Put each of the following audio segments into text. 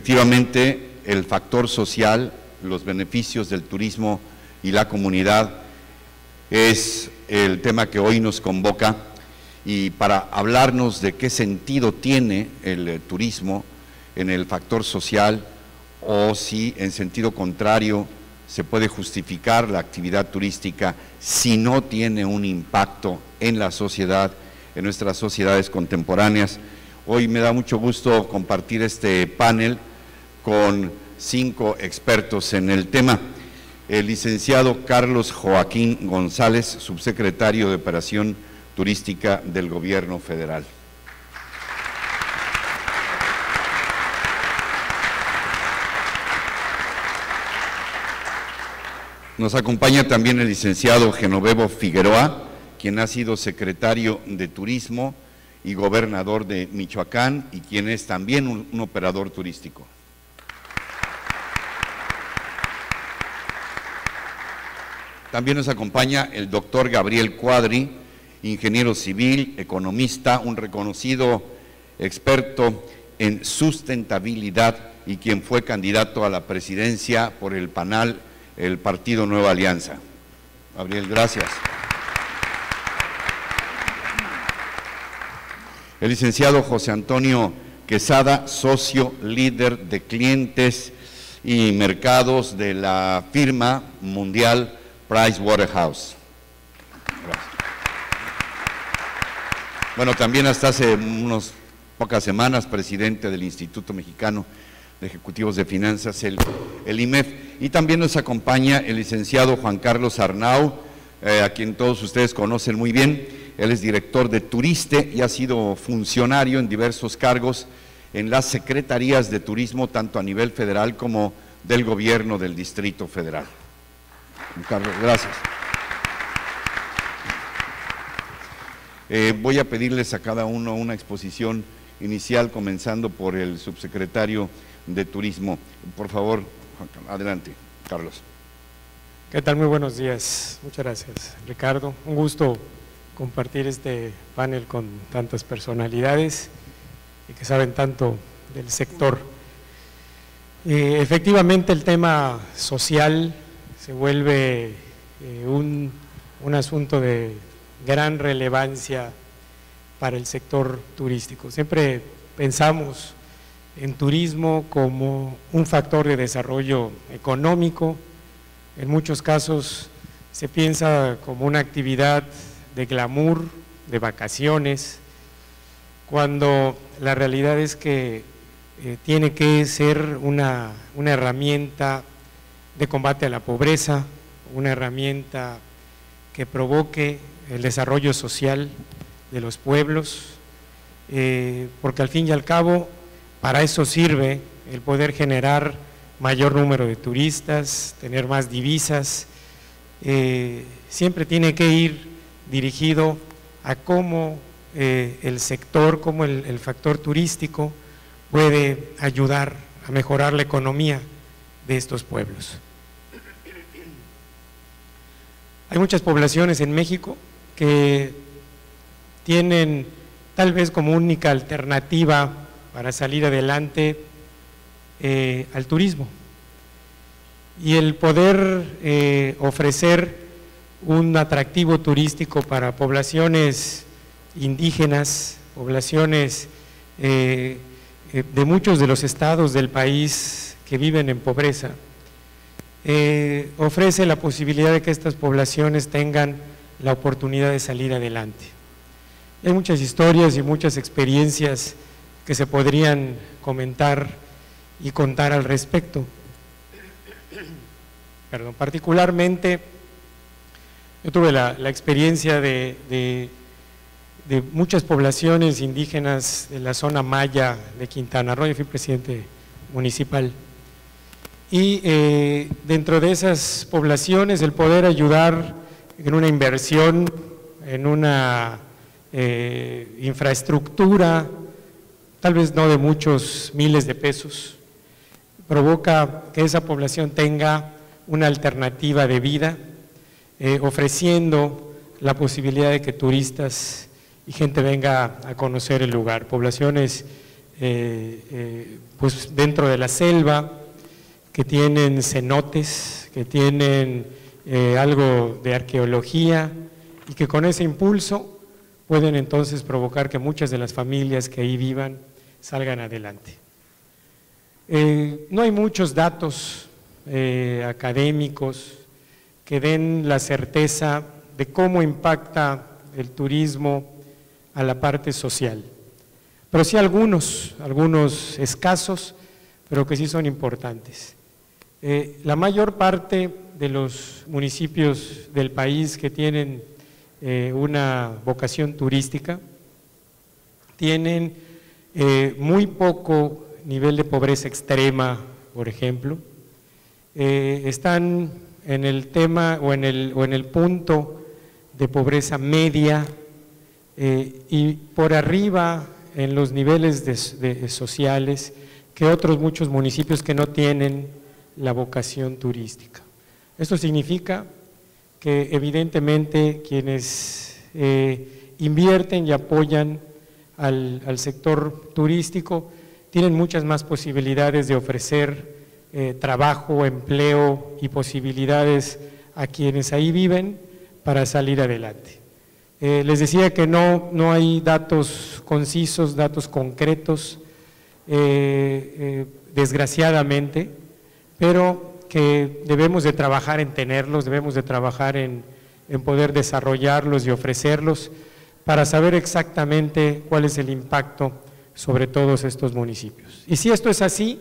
Efectivamente, el factor social, los beneficios del turismo y la comunidad es el tema que hoy nos convoca, y para hablarnos de qué sentido tiene el turismo en el factor social, o si en sentido contrario se puede justificar la actividad turística si no tiene un impacto en la sociedad, en nuestras sociedades contemporáneas. Hoy me da mucho gusto compartir este panel con 5 expertos en el tema. El licenciado Carlos Joaquín González, subsecretario de Operación Turística del Gobierno Federal. Nos acompaña también el licenciado Genovevo Figueroa, quien ha sido secretario de Turismo y gobernador de Michoacán, y quien es también un operador turístico. También nos acompaña el doctor Gabriel Cuadri, ingeniero civil, economista, un reconocido experto en sustentabilidad y quien fue candidato a la presidencia por el PANAL, el Partido Nueva Alianza. Gabriel, gracias. El licenciado José Antonio Quesada, socio líder de clientes y mercados de la firma mundial Pricewaterhouse. Gracias. Bueno, también hasta hace unas pocas semanas presidente del Instituto Mexicano de Ejecutivos de Finanzas, el IMEF, y también nos acompaña el licenciado Juan Carlos Arnau, a quien todos ustedes conocen muy bien. Él es director de Turiste y ha sido funcionario en diversos cargos en las secretarías de turismo, tanto a nivel federal como del gobierno del Distrito Federal. Juan Carlos, gracias. Voy a pedirles a cada uno una exposición inicial, comenzando por el subsecretario de Turismo. Por favor, adelante, Carlos. ¿Qué tal? Muy buenos días. Muchas gracias, Ricardo. Un gusto compartir este panel con tantas personalidades y que saben tanto del sector. Efectivamente, el tema social se vuelve un asunto de gran relevancia para el sector turístico. Siempre pensamos en turismo como un factor de desarrollo económico. En muchos casos se piensa como una actividad de glamour, de vacaciones, cuando la realidad es que tiene que ser una herramienta de combate a la pobreza, una herramienta que provoque el desarrollo social de los pueblos, porque al fin y al cabo para eso sirve el poder generar mayor número de turistas, tener más divisas. Siempre tiene que ir dirigido a cómo el sector, cómo el factor turístico puede ayudar a mejorar la economía de estos pueblos. Hay muchas poblaciones en México que tienen tal vez como única alternativa para salir adelante al turismo, y el poder ofrecer un atractivo turístico para poblaciones indígenas, poblaciones de muchos de los estados del país que viven en pobreza, ofrece la posibilidad de que estas poblaciones tengan la oportunidad de salir adelante. Hay muchas historias y muchas experiencias que se podrían comentar y contar al respecto. Perdón, particularmente yo tuve la experiencia de muchas poblaciones indígenas de la zona maya de Quintana Roo. Yo fui presidente municipal, y dentro de esas poblaciones el poder ayudar en una inversión, en una infraestructura, tal vez no de muchos miles de pesos, provoca que esa población tenga una alternativa de vida, ofreciendo la posibilidad de que turistas y gente venga a conocer el lugar. Poblaciones pues dentro de la selva, que tienen cenotes, que tienen algo de arqueología y que con ese impulso pueden entonces provocar que muchas de las familias que ahí vivan salgan adelante. No hay muchos datos académicos que den la certeza de cómo impacta el turismo a la parte social, pero sí algunos escasos, pero que sí son importantes. La mayor parte de los municipios del país que tienen una vocación turística tienen muy poco nivel de pobreza extrema, por ejemplo, están en el tema o en el punto de pobreza media y por arriba en los niveles sociales que otros muchos municipios que no tienen la vocación turística. Esto significa que evidentemente quienes invierten y apoyan al sector turístico tienen muchas más posibilidades de ofrecer trabajo, empleo y posibilidades a quienes ahí viven para salir adelante. Les decía que no hay datos concisos, datos concretos, desgraciadamente, pero que debemos de trabajar en tenerlos, debemos de trabajar en poder desarrollarlos y ofrecerlos para saber exactamente cuál es el impacto sobre todos estos municipios. Y si esto es así,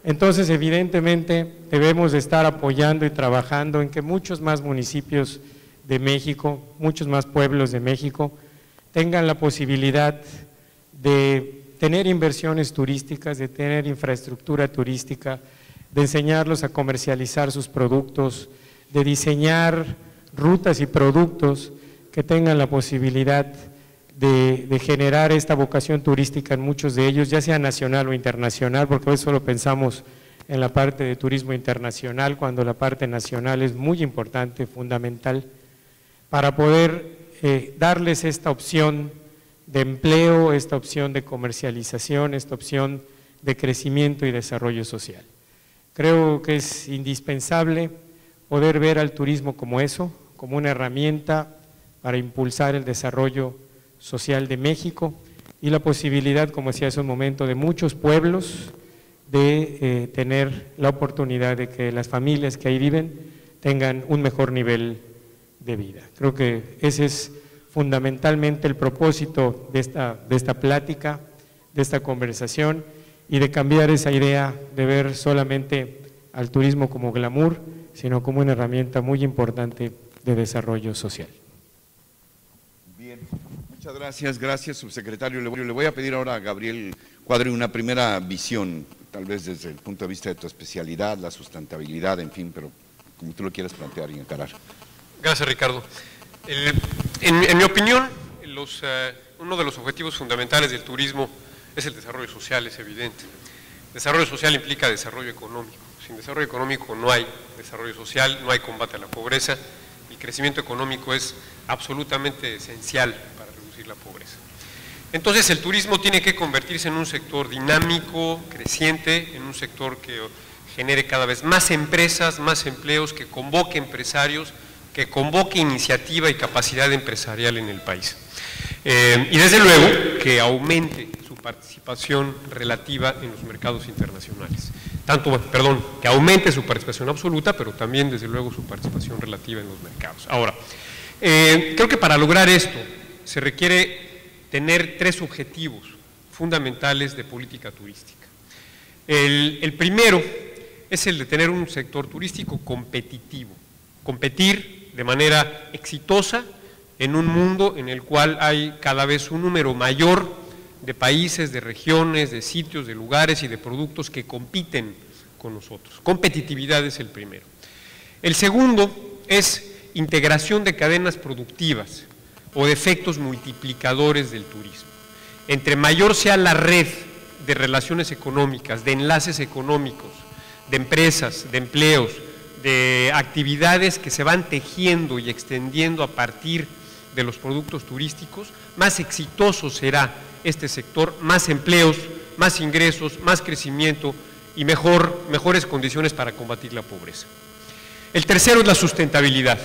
entonces evidentemente debemos de estar apoyando y trabajando en que muchos más municipios de México, muchos más pueblos de México tengan la posibilidad de tener inversiones turísticas, de tener infraestructura turística, de enseñarlos a comercializar sus productos, de diseñar rutas y productos que tengan la posibilidad de generar esta vocación turística en muchos de ellos, ya sea nacional o internacional, porque hoy solo pensamos en la parte de turismo internacional, cuando la parte nacional es muy importante, fundamental, para poder darles esta opción de empleo, esta opción de comercialización, esta opción de crecimiento y desarrollo social. Creo que es indispensable poder ver al turismo como eso, como una herramienta para impulsar el desarrollo social de México y la posibilidad, como decía hace un momento, de muchos pueblos de tener la oportunidad de que las familias que ahí viven tengan un mejor nivel de vida. Creo que ese es fundamentalmente el propósito de esta plática, de esta conversación y de cambiar esa idea de ver solamente al turismo como glamour, sino como una herramienta muy importante de desarrollo social. Bien, muchas gracias subsecretario. Le voy a pedir ahora a Gabriel Cuadri una primera visión, tal vez desde el punto de vista de tu especialidad, la sustentabilidad, en fin, pero como tú lo quieras plantear y encarar. Gracias, Ricardo. En mi opinión, uno de los objetivos fundamentales del turismo es el desarrollo social, es evidente. Desarrollo social implica desarrollo económico. Sin desarrollo económico no hay desarrollo social, no hay combate a la pobreza. El crecimiento económico es absolutamente esencial para reducir la pobreza. Entonces el turismo tiene que convertirse en un sector dinámico, creciente, en un sector que genere cada vez más empresas, más empleos, que convoque empresarios, que convoque iniciativa y capacidad empresarial en el país. Y desde luego que aumente su participación relativa en los mercados internacionales. Que aumente su participación absoluta, pero también desde luego su participación relativa en los mercados. Ahora, creo que para lograr esto se requiere tener tres objetivos fundamentales de política turística. El primero es el de tener un sector turístico competitivo, competir de manera exitosa en un mundo en el cual hay cada vez un número mayor de países, de regiones, de sitios, de lugares y de productos que compiten con nosotros. Competitividad es el primero. El segundo es integración de cadenas productivas o de efectos multiplicadores del turismo. Entre mayor sea la red de relaciones económicas, de enlaces económicos, de empresas, de empleos, de actividades que se van tejiendo y extendiendo a partir de los productos turísticos, más exitoso será este sector, más empleos, más ingresos, más crecimiento y mejores condiciones para combatir la pobreza. El tercero es la sustentabilidad.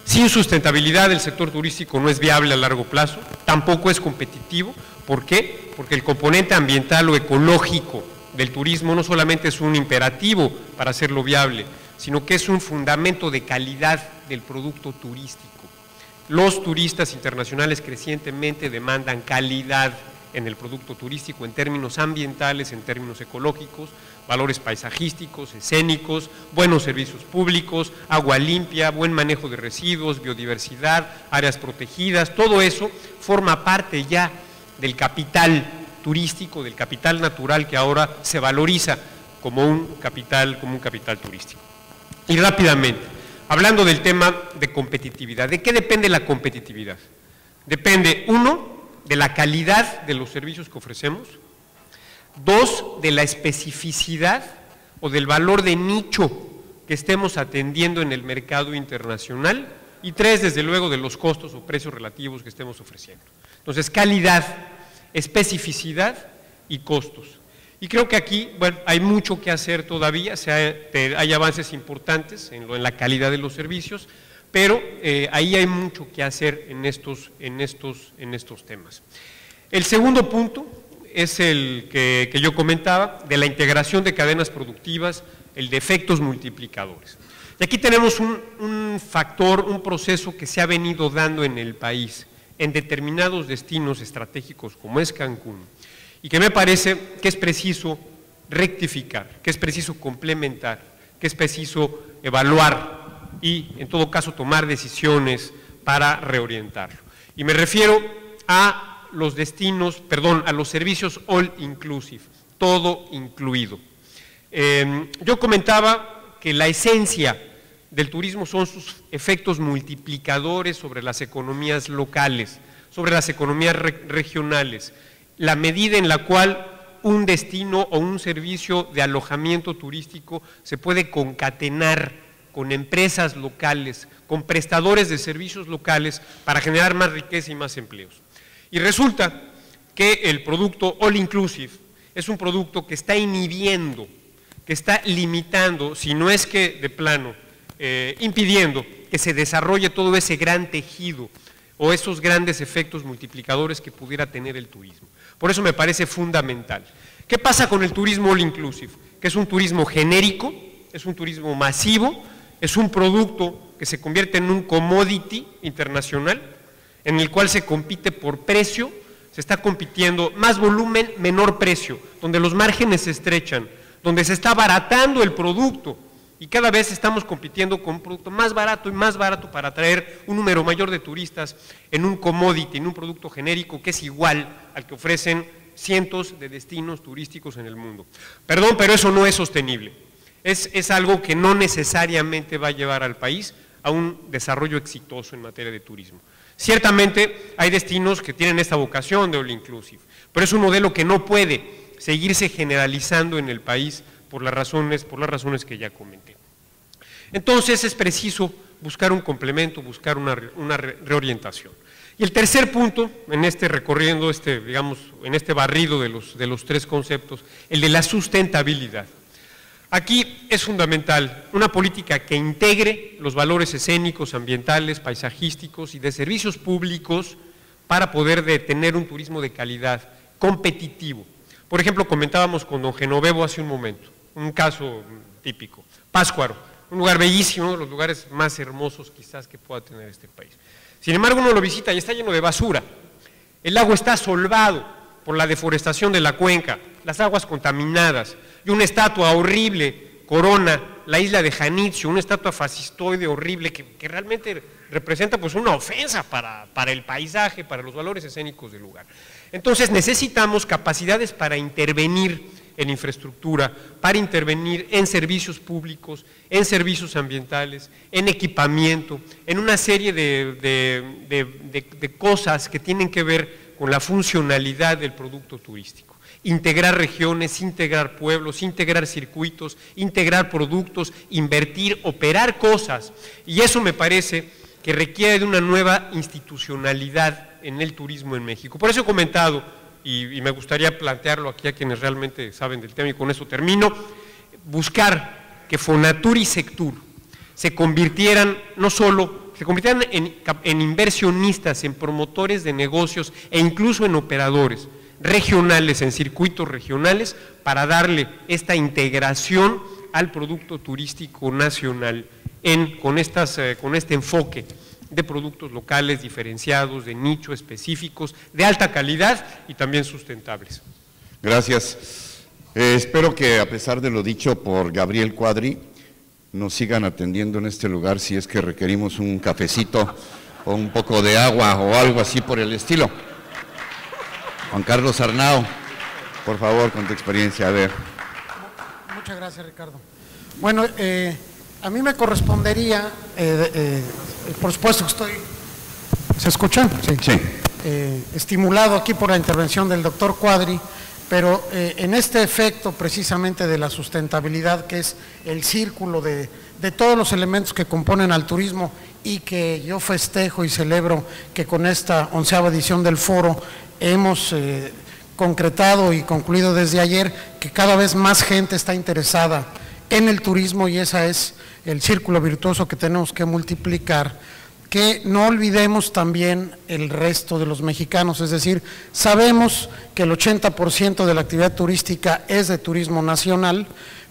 Sin sustentabilidad el sector turístico no es viable a largo plazo, tampoco es competitivo. ¿Por qué? Porque el componente ambiental o ecológico del turismo no solamente es un imperativo para hacerlo viable, sino que es un fundamento de calidad del producto turístico. Los turistas internacionales crecientemente demandan calidad en el producto turístico en términos ambientales, en términos ecológicos, valores paisajísticos, escénicos, buenos servicios públicos, agua limpia, buen manejo de residuos, biodiversidad, áreas protegidas, todo eso forma parte ya del capital turístico, del capital natural que ahora se valoriza como un capital turístico. Y rápidamente, hablando del tema de competitividad, ¿de qué depende la competitividad? Depende, uno, de la calidad de los servicios que ofrecemos, dos, de la especificidad o del valor de nicho que estemos atendiendo en el mercado internacional y tres, desde luego, de los costos o precios relativos que estemos ofreciendo. Entonces, calidad, especificidad y costos. Y creo que aquí, bueno, hay mucho que hacer todavía, hay avances importantes en la calidad de los servicios, pero ahí hay mucho que hacer en estos temas. El segundo punto es el que yo comentaba, de la integración de cadenas productivas, el de efectos multiplicadores. Y aquí tenemos un factor, un proceso que se ha venido dando en el país, en determinados destinos estratégicos como es Cancún, y que me parece que es preciso rectificar, que es preciso complementar, que es preciso evaluar y, en todo caso, tomar decisiones para reorientarlo. Y me refiero a los destinos, perdón, a los servicios all inclusive, todo incluido. Yo comentaba que la esencia del turismo son sus efectos multiplicadores sobre las economías locales, sobre las economías regionales, la medida en la cual un destino o un servicio de alojamiento turístico se puede concatenar con empresas locales, con prestadores de servicios locales para generar más riqueza y más empleos. Y resulta que el producto all inclusive es un producto que está inhibiendo, que está limitando, si no es que de plano, impidiendo que se desarrolle todo ese gran tejido o esos grandes efectos multiplicadores que pudiera tener el turismo. Por eso me parece fundamental. ¿Qué pasa con el turismo all inclusive? Que es un turismo genérico, es un turismo masivo, es un producto que se convierte en un commodity internacional, en el cual se compite por precio, se está compitiendo más volumen, menor precio, donde los márgenes se estrechan, donde se está abaratando el producto y cada vez estamos compitiendo con un producto más barato y más barato para atraer un número mayor de turistas en un commodity, en un producto genérico que es igual al que ofrecen cientos de destinos turísticos en el mundo. Perdón, pero eso no es sostenible. Es algo que no necesariamente va a llevar al país a un desarrollo exitoso en materia de turismo. Ciertamente hay destinos que tienen esta vocación de all inclusive, pero es un modelo que no puede seguirse generalizando en el país por las razones que ya comenté. Entonces es preciso buscar un complemento, buscar una reorientación. Y el tercer punto, en este recorriendo, digamos, en este barrido de los tres conceptos, el de la sustentabilidad. Aquí es fundamental una política que integre los valores escénicos, ambientales, paisajísticos y de servicios públicos para poder tener un turismo de calidad, competitivo. Por ejemplo, comentábamos con don Genovevo hace un momento, un caso típico, Pátzcuaro, un lugar bellísimo, uno de los lugares más hermosos quizás que pueda tener este país. Sin embargo, uno lo visita y está lleno de basura, el lago está asolvado por la deforestación de la cuenca, las aguas contaminadas y una estatua horrible corona la isla de Janitzio, una estatua fascistoide horrible que realmente representa pues una ofensa para el paisaje, para los valores escénicos del lugar. Entonces necesitamos capacidades para intervenir en infraestructura, para intervenir en servicios públicos, en servicios ambientales, en equipamiento, en una serie de cosas que tienen que ver con la funcionalidad del producto turístico. Integrar regiones, integrar pueblos, integrar circuitos, integrar productos, invertir, operar cosas. Y eso me parece que requiere de una nueva institucionalidad en el turismo en México. Por eso he comentado y me gustaría plantearlo aquí a quienes realmente saben del tema, y con eso termino, buscar que Fonatur y Sectur se convirtieran en inversionistas, en promotores de negocios e incluso en operadores regionales, en circuitos regionales, para darle esta integración al producto turístico nacional con este enfoque de productos locales diferenciados, de nicho específicos, de alta calidad y también sustentables. Gracias. Espero que, a pesar de lo dicho por Gabriel Cuadri, nos sigan atendiendo en este lugar si es que requerimos un cafecito o un poco de agua o algo así por el estilo. Juan Carlos Arnao, por favor, con tu experiencia, a ver. Muchas gracias, Ricardo. Bueno, a mí me correspondería, por supuesto que estoy, ¿se escucha? Sí. Sí. Estimulado aquí por la intervención del doctor Cuadri, pero en este efecto precisamente de la sustentabilidad, que es el círculo de todos los elementos que componen al turismo, y que yo festejo y celebro que con esta 11ª edición del foro hemos concretado y concluido desde ayer, que cada vez más gente está interesada en el turismo, y ese es el círculo virtuoso que tenemos que multiplicar. Que no olvidemos también el resto de los mexicanos, es decir, sabemos que el 80% de la actividad turística es de turismo nacional,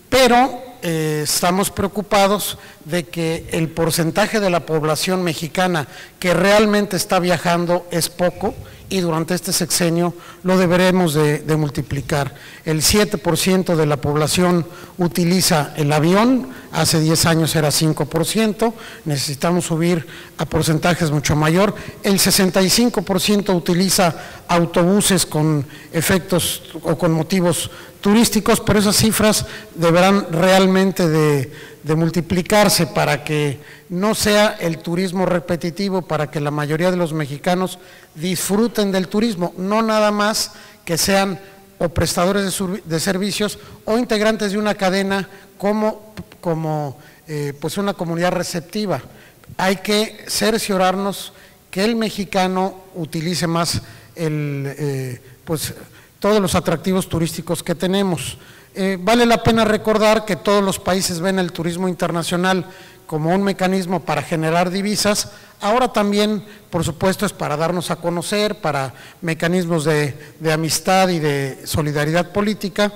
pero estamos preocupados de que el porcentaje de la población mexicana que realmente está viajando es poco, y durante este sexenio lo deberemos de multiplicar. El 7% de la población utiliza el avión, hace 10 años era 5%, necesitamos subir a porcentajes mucho mayor. El 65% utiliza autobuses con efectos o con motivos turísticos, pero esas cifras deberán realmente de multiplicarse para que no sea el turismo repetitivo, para que la mayoría de los mexicanos disfruten del turismo, no nada más que sean o prestadores de servicios o integrantes de una cadena como pues una comunidad receptiva. Hay que cerciorarnos que el mexicano utilice más pues todos los atractivos turísticos que tenemos. Vale la pena recordar que todos los países ven el turismo internacional como un mecanismo para generar divisas. Ahora también, por supuesto, es para darnos a conocer, para mecanismos de amistad y de solidaridad política,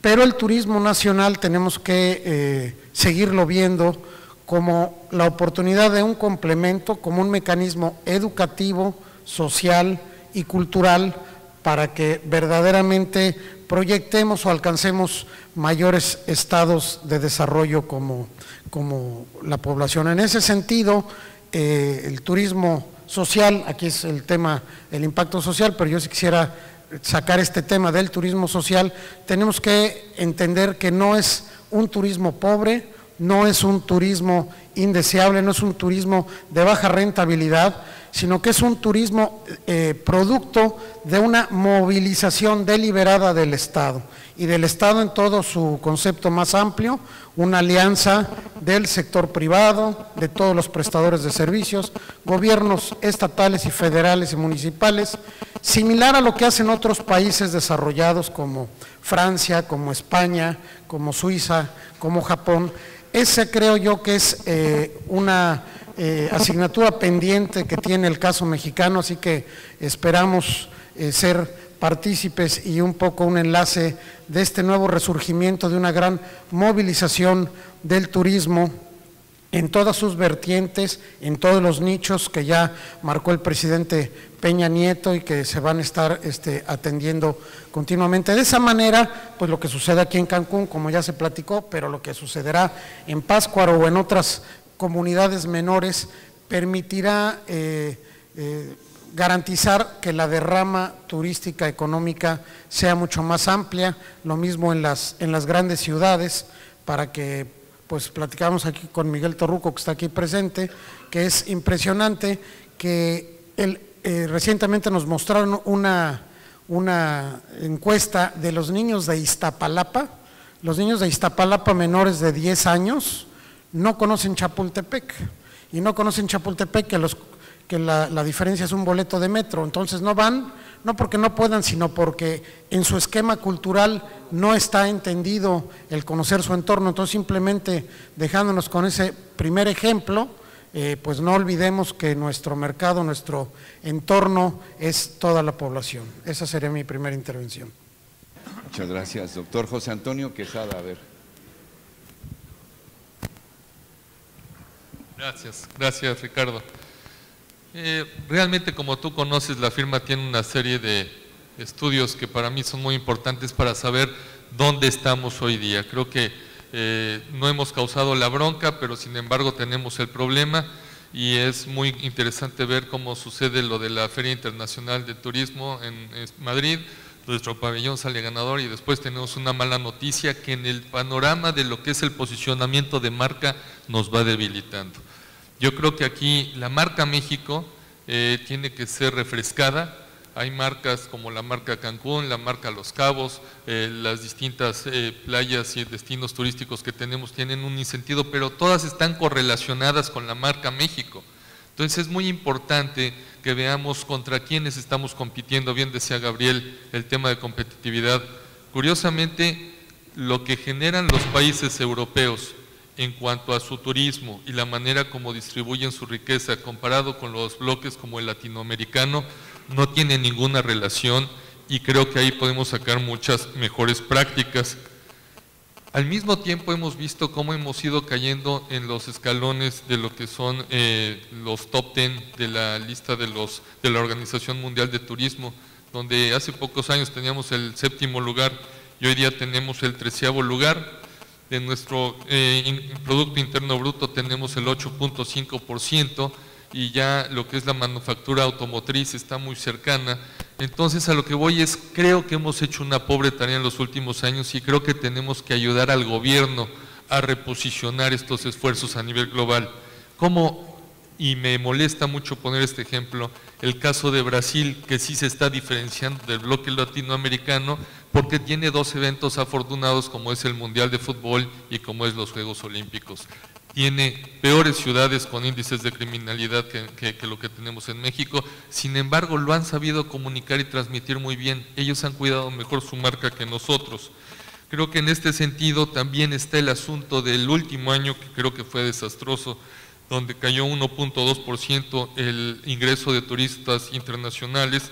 pero el turismo nacional tenemos que seguirlo viendo como la oportunidad de un complemento, como un mecanismo educativo, social y cultural, para que verdaderamente proyectemos o alcancemos mayores estados de desarrollo como la población. En ese sentido, el turismo social, aquí es el tema, el impacto social, pero yo sí quisiera sacar este tema del turismo social. Tenemos que entender que no es un turismo pobre, no es un turismo indeseable, no es un turismo de baja rentabilidad, sino que es un turismo producto de una movilización deliberada del Estado, y del Estado en todo su concepto más amplio, una alianza del sector privado, de todos los prestadores de servicios, gobiernos estatales y federales y municipales, similar a lo que hacen otros países desarrollados como Francia, como España, como Suiza, como Japón. Ese creo yo que es una asignatura pendiente que tiene el caso mexicano, así que esperamos ser partícipes y un poco un enlace de este nuevo resurgimiento de una gran movilización del turismo en todas sus vertientes, en todos los nichos que ya marcó el presidente Peña Nieto y que se van a estar atendiendo continuamente. De esa manera, pues lo que sucede aquí en Cancún, como ya se platicó, pero lo que sucederá en Pátzcuaro o en otras comunidades menores, permitirá garantizar que la derrama turística económica sea mucho más amplia, lo mismo en las grandes ciudades, para que, pues platicamos aquí con Miguel Torruco, que está aquí presente, que es impresionante que recientemente nos mostraron una encuesta de los niños de Iztapalapa. Los niños de Iztapalapa menores de 10 años no conocen Chapultepec, y no conocen Chapultepec, que la diferencia es un boleto de metro, entonces no van, no porque no puedan, sino porque en su esquema cultural no está entendido el conocer su entorno. Entonces simplemente dejándonos con ese primer ejemplo, pues no olvidemos que nuestro mercado, nuestro entorno es toda la población. Esa sería mi primera intervención. Muchas gracias, doctor José Antonio Quesada. A ver. Gracias Ricardo. Realmente, como tú conoces, la firma tiene una serie de estudios que para mí son muy importantes para saber dónde estamos hoy día. Creo que no hemos causado la bronca, pero sin embargo tenemos el problema, y es muy interesante ver cómo sucede lo de la Feria Internacional de Turismo en Madrid. Nuestro pabellón sale ganador, y después tenemos una mala noticia que en el panorama de lo que es el posicionamiento de marca nos va debilitando. Yo creo que aquí la marca México tiene que ser refrescada. Hay marcas como la marca Cancún, la marca Los Cabos, las distintas playas y destinos turísticos que tenemos tienen un sentido, pero todas están correlacionadas con la marca México. Entonces es muy importante que veamos contra quiénes estamos compitiendo. Bien decía Gabriel, el tema de competitividad. Curiosamente, lo que generan los países europeos en cuanto a su turismo y la manera como distribuyen su riqueza comparado con los bloques como el latinoamericano, no tiene ninguna relación, y creo que ahí podemos sacar muchas mejores prácticas. Al mismo tiempo hemos visto cómo hemos ido cayendo en los escalones de lo que son los top 10 de la lista de la Organización Mundial de Turismo, donde hace pocos años teníamos el 7º lugar y hoy día tenemos el 13º lugar. De nuestro Producto Interno Bruto tenemos el 8.5%, y ya lo que es la manufactura automotriz está muy cercana. Entonces a lo que voy es, creo que hemos hecho una pobre tarea en los últimos años, y creo que tenemos que ayudar al gobierno a reposicionar estos esfuerzos a nivel global. ¿Cómo? Y me molesta mucho poner este ejemplo, el caso de Brasil, que sí se está diferenciando del bloque latinoamericano, porque tiene dos eventos afortunados como es el Mundial de Fútbol y como es los Juegos Olímpicos. Tiene peores ciudades con índices de criminalidad que lo que tenemos en México, sin embargo lo han sabido comunicar y transmitir muy bien. Ellos han cuidado mejor su marca que nosotros. Creo que en este sentido también está el asunto del último año, que creo que fue desastroso, donde cayó 1.2% el ingreso de turistas internacionales.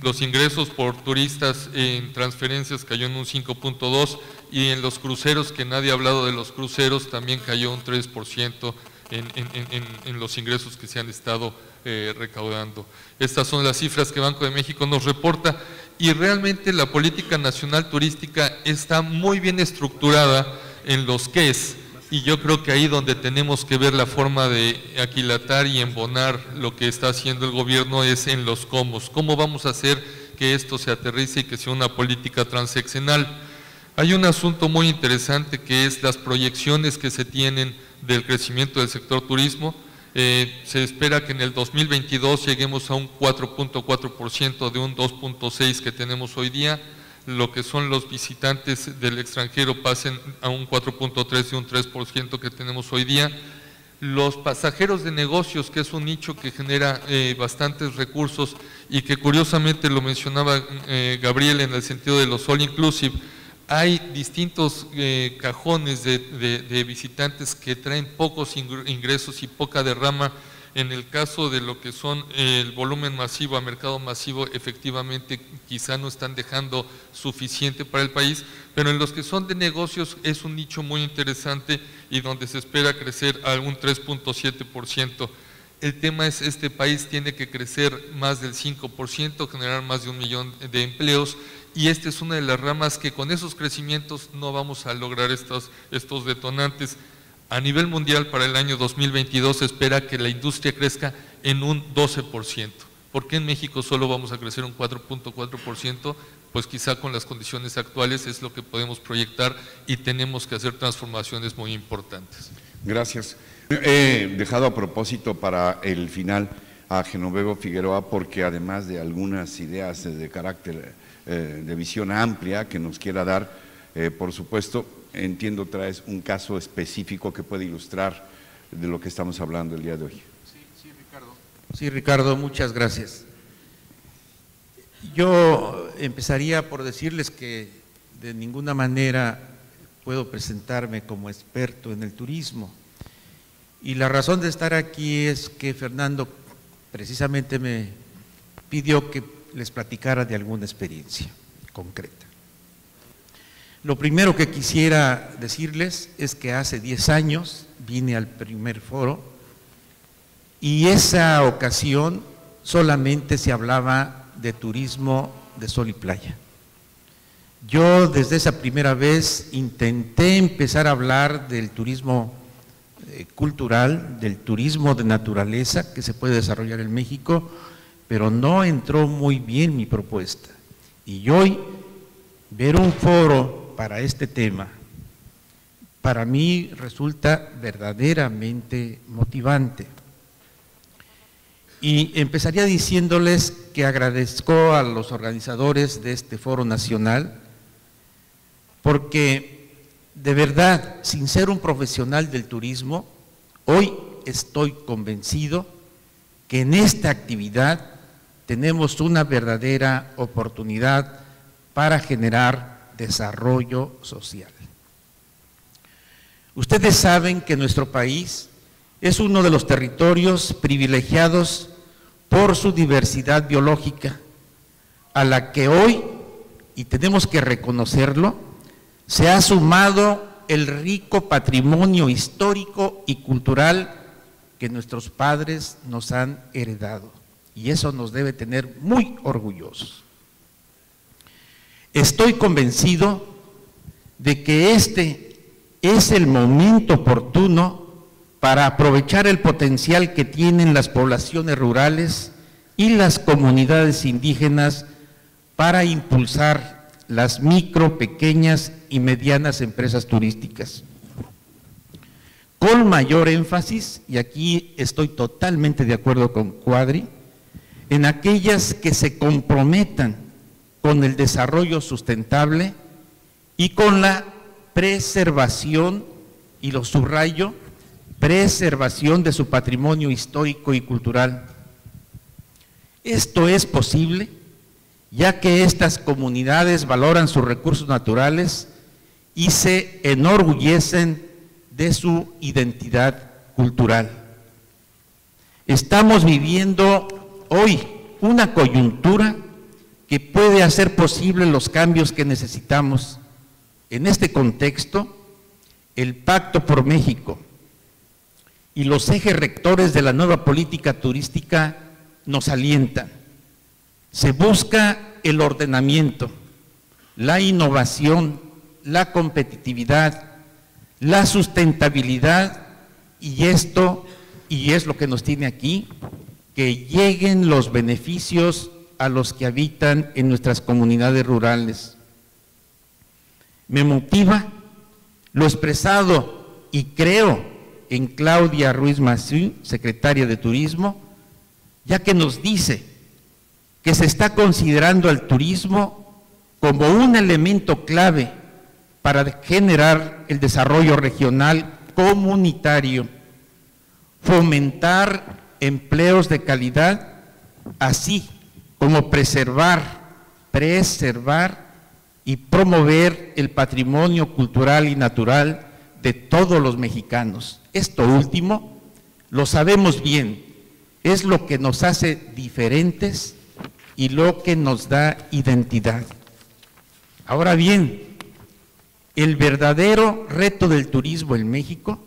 Los ingresos por turistas en transferencias cayó en un 5.2%, y en los cruceros, que nadie ha hablado de los cruceros, también cayó un 3% en los ingresos que se han estado recaudando. Estas son las cifras que Banco de México nos reporta, y realmente la política nacional turística está muy bien estructurada en los qués, y yo creo que ahí donde tenemos que ver la forma de aquilatar y embonar lo que está haciendo el gobierno es en los cómo. ¿Cómo vamos a hacer que esto se aterrice y que sea una política transeccional? Hay un asunto muy interesante que es las proyecciones que se tienen del crecimiento del sector turismo. Se espera que en el 2022 lleguemos a un 4.4% de un 2.6% que tenemos hoy día. Lo que son los visitantes del extranjero pasen a un 4.3% y un 3% que tenemos hoy día. Los pasajeros de negocios, que es un nicho que genera bastantes recursos y que curiosamente lo mencionaba Gabriel en el sentido de los all inclusive, hay distintos cajones de visitantes que traen pocos ingresos y poca derrama. En el caso de lo que son el volumen masivo a mercado masivo, efectivamente quizá no están dejando suficiente para el país, pero en los que son de negocios es un nicho muy interesante y donde se espera crecer a un 3.7%. El tema es, este país tiene que crecer más del 5%, generar más de 1 millón de empleos, y esta es una de las ramas que con esos crecimientos no vamos a lograr estos detonantes. A nivel mundial para el año 2022 se espera que la industria crezca en un 12%. ¿Por qué en México solo vamos a crecer un 4.4%? Pues quizá con las condiciones actuales es lo que podemos proyectar y tenemos que hacer transformaciones muy importantes. Gracias. He dejado a propósito para el final a Genovevo Figueroa, porque además de algunas ideas de carácter de visión amplia que nos quiera dar, por supuesto, entiendo traes un caso específico que puede ilustrar de lo que estamos hablando el día de hoy. Sí, Ricardo. Sí, Ricardo, muchas gracias. Yo empezaría por decirles que de ninguna manera puedo presentarme como experto en el turismo. Y la razón de estar aquí es que Fernando precisamente me pidió que les platicara de alguna experiencia concreta. Lo primero que quisiera decirles es que hace 10 años vine al primer foro y esa ocasión solamente se hablaba de turismo de sol y playa. Yo desde esa primera vez intenté empezar a hablar del turismo cultural, del turismo de naturaleza que se puede desarrollar en México, pero no entró muy bien mi propuesta. Y hoy ver un foro para este tema, para mí resulta verdaderamente motivante. Y empezaría diciéndoles que agradezco a los organizadores de este foro nacional, porque de verdad, sin ser un profesional del turismo, hoy estoy convencido que en esta actividad tenemos una verdadera oportunidad para generar desarrollo social. Ustedes saben que nuestro país es uno de los territorios privilegiados por su diversidad biológica, a la que hoy, y tenemos que reconocerlo, se ha sumado el rico patrimonio histórico y cultural que nuestros padres nos han heredado, y eso nos debe tener muy orgullosos. Estoy convencido de que este es el momento oportuno para aprovechar el potencial que tienen las poblaciones rurales y las comunidades indígenas para impulsar las micro, pequeñas y medianas empresas turísticas. Con mayor énfasis, y aquí estoy totalmente de acuerdo con Quadri, en aquellas que se comprometan con el desarrollo sustentable y con la preservación, y lo subrayo, preservación de su patrimonio histórico y cultural. Esto es posible ya que estas comunidades valoran sus recursos naturales y se enorgullecen de su identidad cultural. Estamos viviendo hoy una coyuntura que puede hacer posible los cambios que necesitamos. En este contexto, el Pacto por México y los ejes rectores de la nueva política turística nos alientan. Se busca el ordenamiento, la innovación, la competitividad, la sustentabilidad, y esto, y es lo que nos tiene aquí, que lleguen los beneficios a los que habitan en nuestras comunidades rurales. Me motiva lo expresado, y creo, en Claudia Ruiz Massieu, secretaria de Turismo, ya que nos dice que se está considerando al turismo como un elemento clave para generar el desarrollo regional comunitario, fomentar empleos de calidad, así como preservar y promover el patrimonio cultural y natural de todos los mexicanos. Esto último, lo sabemos bien, es lo que nos hace diferentes y lo que nos da identidad. Ahora bien, el verdadero reto del turismo en México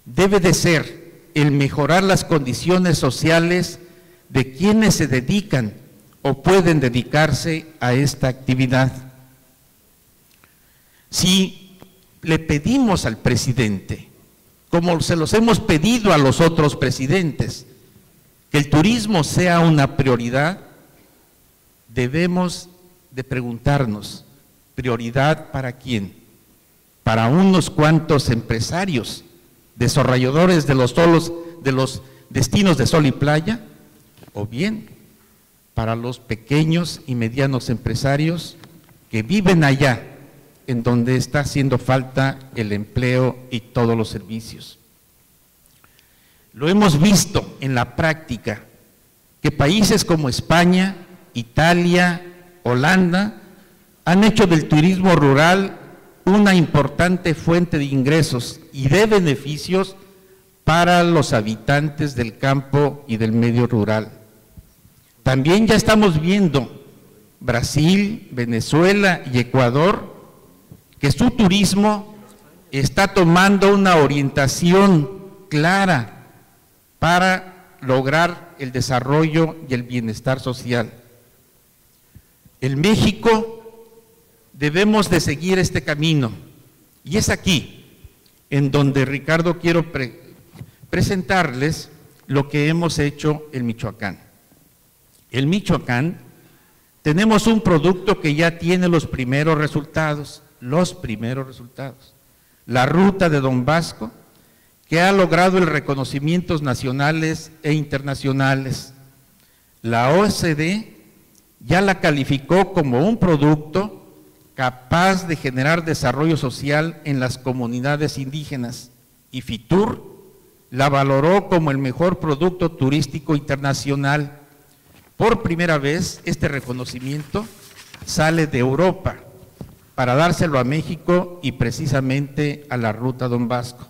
debe de ser el mejorar las condiciones sociales de quienes se dedican o pueden dedicarse a esta actividad. Si le pedimos al presidente, como se los hemos pedido a los otros presidentes, que el turismo sea una prioridad, debemos de preguntarnos, ¿prioridad para quién? ¿Para unos cuantos empresarios, desarrolladores de los destinos de sol y playa? ¿O bien para los pequeños y medianos empresarios que viven allá, en donde está haciendo falta el empleo y todos los servicios? Lo hemos visto en la práctica que países como España, Italia, Holanda han hecho del turismo rural una importante fuente de ingresos y de beneficios para los habitantes del campo y del medio rural. También ya estamos viendo Brasil, Venezuela y Ecuador que su turismo está tomando una orientación clara para lograr el desarrollo y el bienestar social. En México debemos de seguir este camino y es aquí en donde, Ricardo, quiero presentarles lo que hemos hecho en Michoacán. En Michoacán tenemos un producto que ya tiene los primeros resultados, la ruta de Don Vasco, que ha logrado el reconocimientos nacionales e internacionales. La OCDE ya la calificó como un producto capaz de generar desarrollo social en las comunidades indígenas y FITUR la valoró como el mejor producto turístico internacional. Por primera vez, este reconocimiento sale de Europa para dárselo a México y precisamente a la ruta Don Vasco.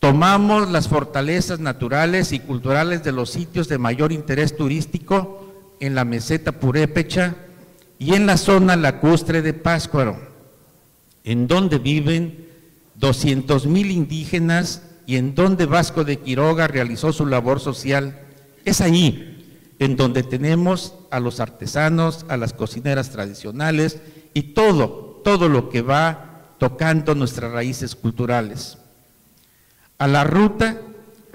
Tomamos las fortalezas naturales y culturales de los sitios de mayor interés turístico en la meseta purépecha y en la zona lacustre de Pátzcuaro, en donde viven 200,000 indígenas y en donde Vasco de Quiroga realizó su labor social. Es ahí en donde tenemos a los artesanos, a las cocineras tradicionales y todo lo que va tocando nuestras raíces culturales. A la ruta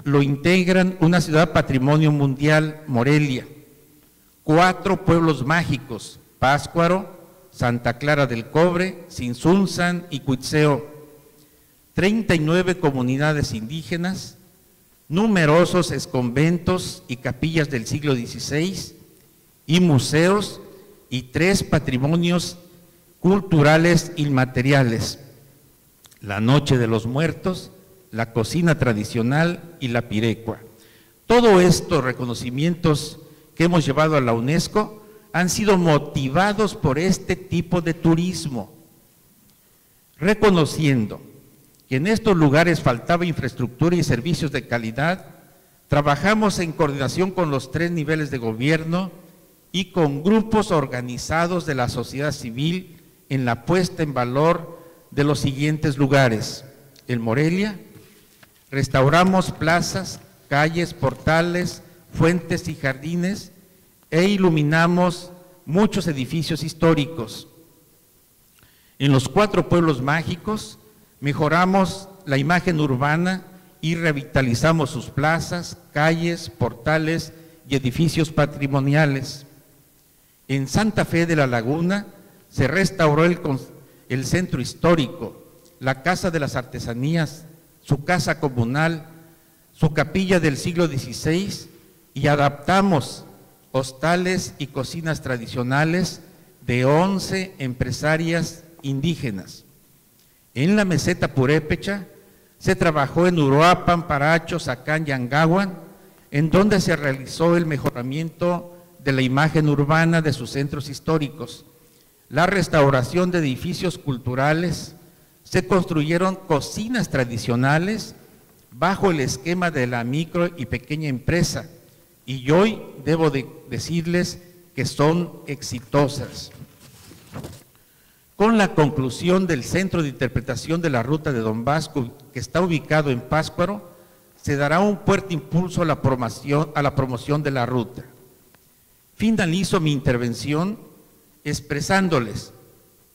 lo integran una ciudad patrimonio mundial, Morelia, 4 pueblos mágicos, Pátzcuaro, Santa Clara del Cobre, Tzintzuntzan y Cuitzeo, 39 comunidades indígenas, numerosos exconventos y capillas del siglo XVI y museos y 3 patrimonios culturales inmateriales, la Noche de los Muertos, la cocina tradicional y la pirecua. Todos estos reconocimientos que hemos llevado a la UNESCO han sido motivados por este tipo de turismo, reconociendo que en estos lugares faltaba infraestructura y servicios de calidad. Trabajamos en coordinación con los 3 niveles de gobierno y con grupos organizados de la sociedad civil en la puesta en valor de los siguientes lugares. En Morelia, restauramos plazas, calles, portales, fuentes y jardines e iluminamos muchos edificios históricos. En los 4 pueblos mágicos, mejoramos la imagen urbana y revitalizamos sus plazas, calles, portales y edificios patrimoniales. En Santa Fe de la Laguna se restauró el centro histórico, la Casa de las Artesanías, su casa comunal, su capilla del siglo XVI y adaptamos hostales y cocinas tradicionales de 11 empresarias indígenas. En la meseta purépecha se trabajó en Uruapan, Paracho, Zacán y Angahuan, en donde se realizó el mejoramiento de la imagen urbana de sus centros históricos, la restauración de edificios culturales, se construyeron cocinas tradicionales bajo el esquema de la micro y pequeña empresa, y hoy debo decirles que son exitosas. Con la conclusión del Centro de Interpretación de la Ruta de Don Vasco, que está ubicado en Pátzcuaro, se dará un fuerte impulso a la promoción de la ruta. Finalizo mi intervención expresándoles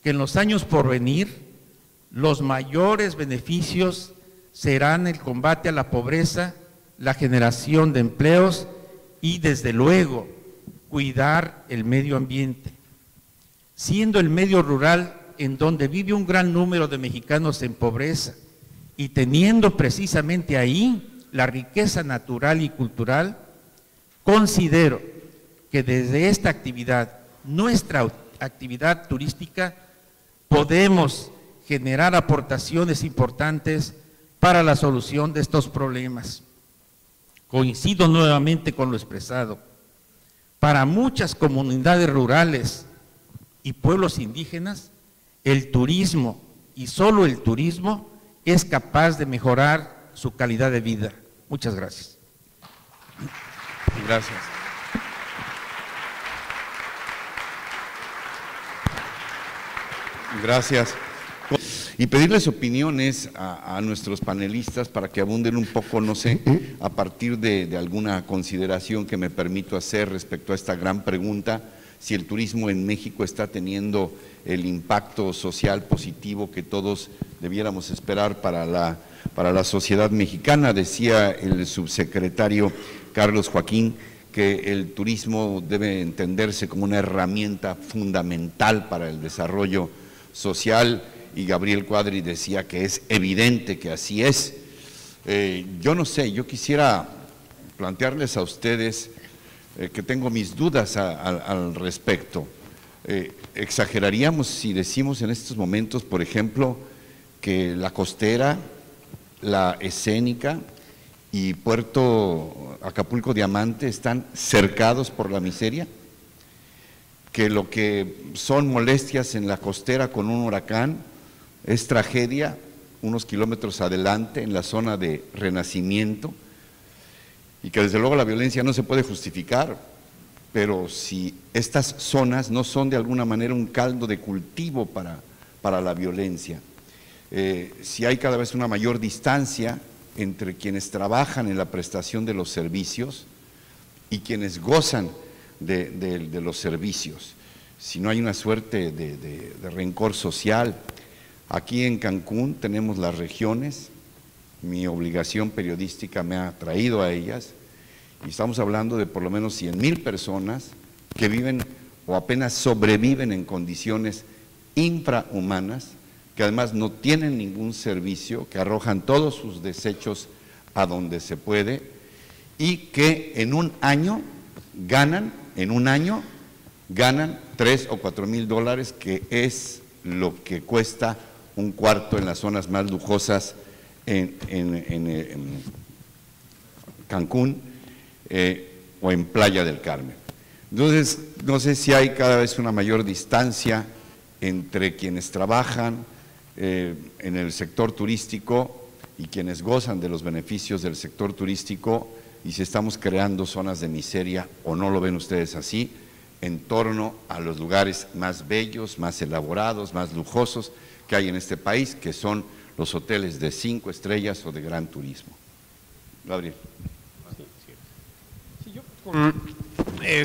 que en los años por venir, los mayores beneficios serán el combate a la pobreza, la generación de empleos y, desde luego, cuidar el medio ambiente. Siendo el medio rural en donde vive un gran número de mexicanos en pobreza y teniendo precisamente ahí la riqueza natural y cultural, considero que desde esta actividad, nuestra actividad turística, podemos generar aportaciones importantes para la solución de estos problemas. Coincido nuevamente con lo expresado. Para muchas comunidades rurales y pueblos indígenas, el turismo, y solo el turismo, es capaz de mejorar su calidad de vida. Muchas gracias. Gracias. Gracias. Y pedirles opiniones a nuestros panelistas para que abunden un poco, no sé, a partir de alguna consideración que me permito hacer respecto a esta gran pregunta, si el turismo en México está teniendo el impacto social positivo que todos debiéramos esperar para la sociedad mexicana. Decía el subsecretario Carlos Joaquín que el turismo debe entenderse como una herramienta fundamental para el desarrollo social, y Gabriel Cuadri decía que es evidente que así es. Yo no sé, yo quisiera plantearles a ustedes que tengo mis dudas al respecto. ¿Exageraríamos si decimos en estos momentos, por ejemplo, que la costera, la escénica y Puerto Acapulco Diamante están cercados por la miseria? Que lo que son molestias en la costera con un huracán es tragedia unos kilómetros adelante en la zona de Renacimiento, y que desde luego la violencia no se puede justificar, pero si estas zonas no son de alguna manera un caldo de cultivo para la violencia, si hay cada vez una mayor distancia entre quienes trabajan en la prestación de los servicios y quienes gozan de los servicios, si no hay una suerte de rencor social. Aquí en Cancún tenemos las regiones, mi obligación periodística me ha traído a ellas, y estamos hablando de por lo menos 100,000 personas que viven o apenas sobreviven en condiciones infrahumanas, que además no tienen ningún servicio, que arrojan todos sus desechos a donde se puede, y que en un año ganan 3 o 4 mil dólares, que es lo que cuesta un cuarto en las zonas más lujosas en Cancún o en Playa del Carmen. Entonces, no sé si hay cada vez una mayor distancia entre quienes trabajan en el sector turístico y quienes gozan de los beneficios del sector turístico, y si estamos creando zonas de miseria, o no lo ven ustedes así, en torno a los lugares más bellos, más elaborados, más lujosos que hay en este país, que son los hoteles de 5 estrellas o de gran turismo. Gabriel.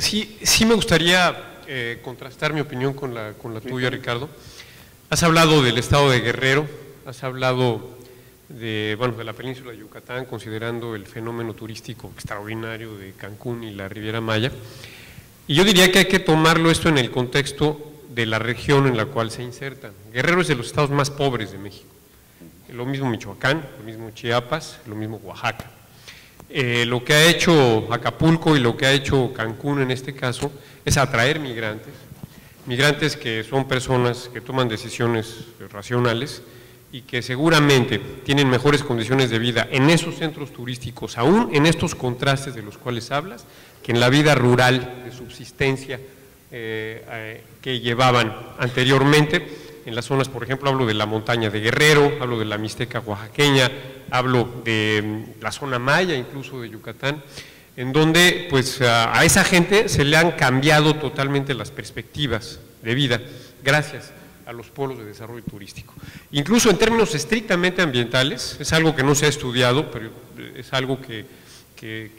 Sí me gustaría contrastar mi opinión con la tuya, Ricardo. Has hablado del estado de Guerrero, has hablado de la península de Yucatán, considerando el fenómeno turístico extraordinario de Cancún y la Riviera Maya. Y yo diría que hay que tomarlo esto en el contexto de la región en la cual se insertan. Guerrero es de los estados más pobres de México. Lo mismo Michoacán, lo mismo Chiapas, lo mismo Oaxaca. Lo que ha hecho Acapulco y lo que ha hecho Cancún en este caso es atraer migrantes que son personas que toman decisiones racionales y que seguramente tienen mejores condiciones de vida en esos centros turísticos, aún en estos contrastes de los cuales hablas, que en la vida rural de subsistencia que llevaban anteriormente en las zonas, por ejemplo, hablo de la montaña de Guerrero, hablo de la Mixteca oaxaqueña, hablo de la zona maya incluso de Yucatán, en donde pues a esa gente se le han cambiado totalmente las perspectivas de vida gracias a los polos de desarrollo turístico. Incluso en términos estrictamente ambientales, es algo que no se ha estudiado, pero es algo que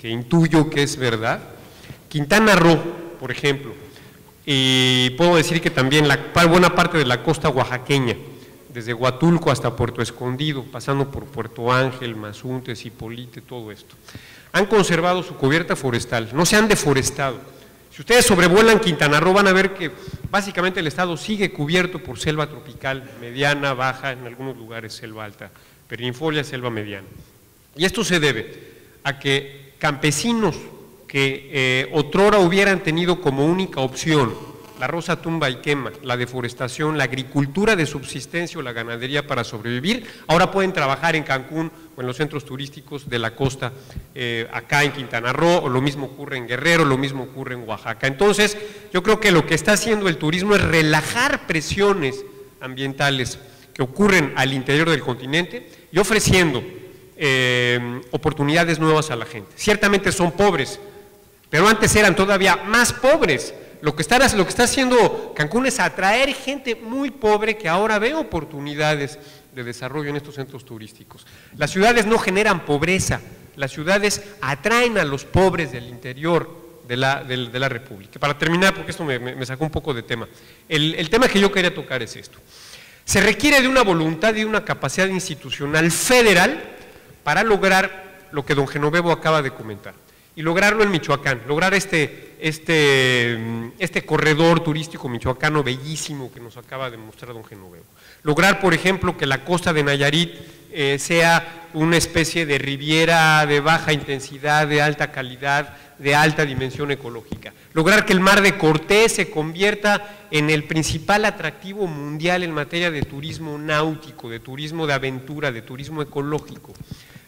intuyo que es verdad. Quintana Roo, por ejemplo, y puedo decir que también buena parte de la costa oaxaqueña, desde Huatulco hasta Puerto Escondido, pasando por Puerto Ángel, Mazuntes, Hipolite, todo esto, han conservado su cubierta forestal, no se han deforestado. Si ustedes sobrevuelan Quintana Roo van a ver que básicamente el estado sigue cubierto por selva tropical, mediana, baja, en algunos lugares selva alta, perennifolia, selva mediana. Y esto se debe a que campesinos que otrora hubieran tenido como única opción la roza tumba y quema, la deforestación, la agricultura de subsistencia o la ganadería para sobrevivir, ahora pueden trabajar en Cancún o en los centros turísticos de la costa, acá en Quintana Roo, o lo mismo ocurre en Guerrero, lo mismo ocurre en Oaxaca. Entonces, yo creo que lo que está haciendo el turismo es relajar presiones ambientales que ocurren al interior del continente y ofreciendo oportunidades nuevas a la gente. Ciertamente son pobres, pero antes eran todavía más pobres. Lo que está haciendo Cancún es atraer gente muy pobre que ahora ve oportunidades de desarrollo en estos centros turísticos. Las ciudades no generan pobreza, las ciudades atraen a los pobres del interior de la República. Para terminar, porque esto me sacó un poco de tema, el tema que yo quería tocar es esto. Se requiere de una voluntad y de una capacidad institucional federal para lograr lo que don Genovevo acaba de comentar. Y lograrlo en Michoacán, lograr este corredor turístico michoacano bellísimo que nos acaba de mostrar don Genovevo. Lograr, por ejemplo, que la costa de Nayarit sea una especie de riviera de baja intensidad, de alta calidad, de alta dimensión ecológica. Lograr que el Mar de Cortés se convierta en el principal atractivo mundial en materia de turismo náutico, de turismo de aventura, de turismo ecológico.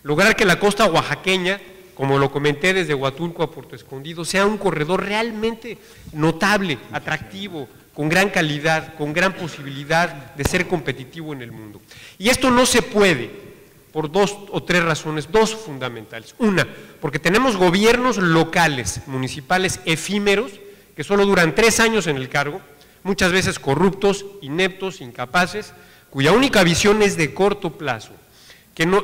Lograr que la costa oaxaqueña, como lo comenté, desde Huatulco a Puerto Escondido, sea un corredor realmente notable, atractivo, con gran calidad, con gran posibilidad de ser competitivo en el mundo. Y esto no se puede por 2 o 3 razones, 2 fundamentales. Una, porque tenemos gobiernos locales, municipales efímeros, que solo duran 3 años en el cargo, muchas veces corruptos, ineptos, incapaces, cuya única visión es de corto plazo.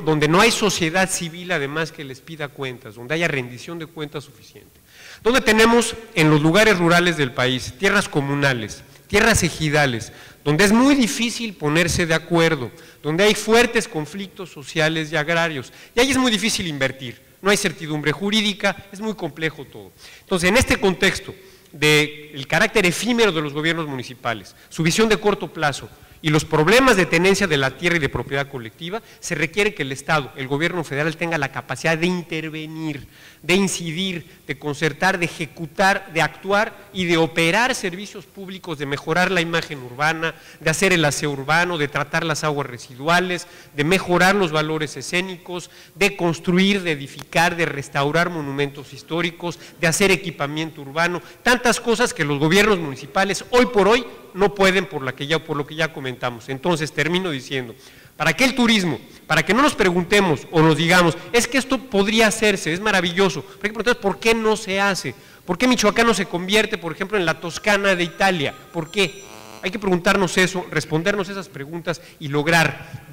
Donde no hay sociedad civil además que les pida cuentas, donde haya rendición de cuentas suficiente. Donde tenemos en los lugares rurales del país tierras comunales, tierras ejidales, donde es muy difícil ponerse de acuerdo, donde hay fuertes conflictos sociales y agrarios, y ahí es muy difícil invertir, no hay certidumbre jurídica, es muy complejo todo. Entonces, en este contexto del carácter efímero de los gobiernos municipales, su visión de corto plazo, y los problemas de tenencia de la tierra y de propiedad colectiva, se requiere que el Estado, el gobierno federal, tenga la capacidad de intervenir, de incidir, de concertar, de ejecutar, de actuar y de operar servicios públicos, de mejorar la imagen urbana, de hacer el aseo urbano, de tratar las aguas residuales, de mejorar los valores escénicos, de construir, de edificar, de restaurar monumentos históricos, de hacer equipamiento urbano, tantas cosas que los gobiernos municipales hoy por hoy no pueden por lo que ya comentamos. Entonces, termino diciendo, para que el turismo, para que no nos preguntemos o nos digamos, es que esto podría hacerse, es maravilloso, hay que preguntar por qué no se hace, por qué Michoacán no se convierte, por ejemplo, en la Toscana de Italia, ¿por qué? Hay que preguntarnos eso, respondernos esas preguntas y lograr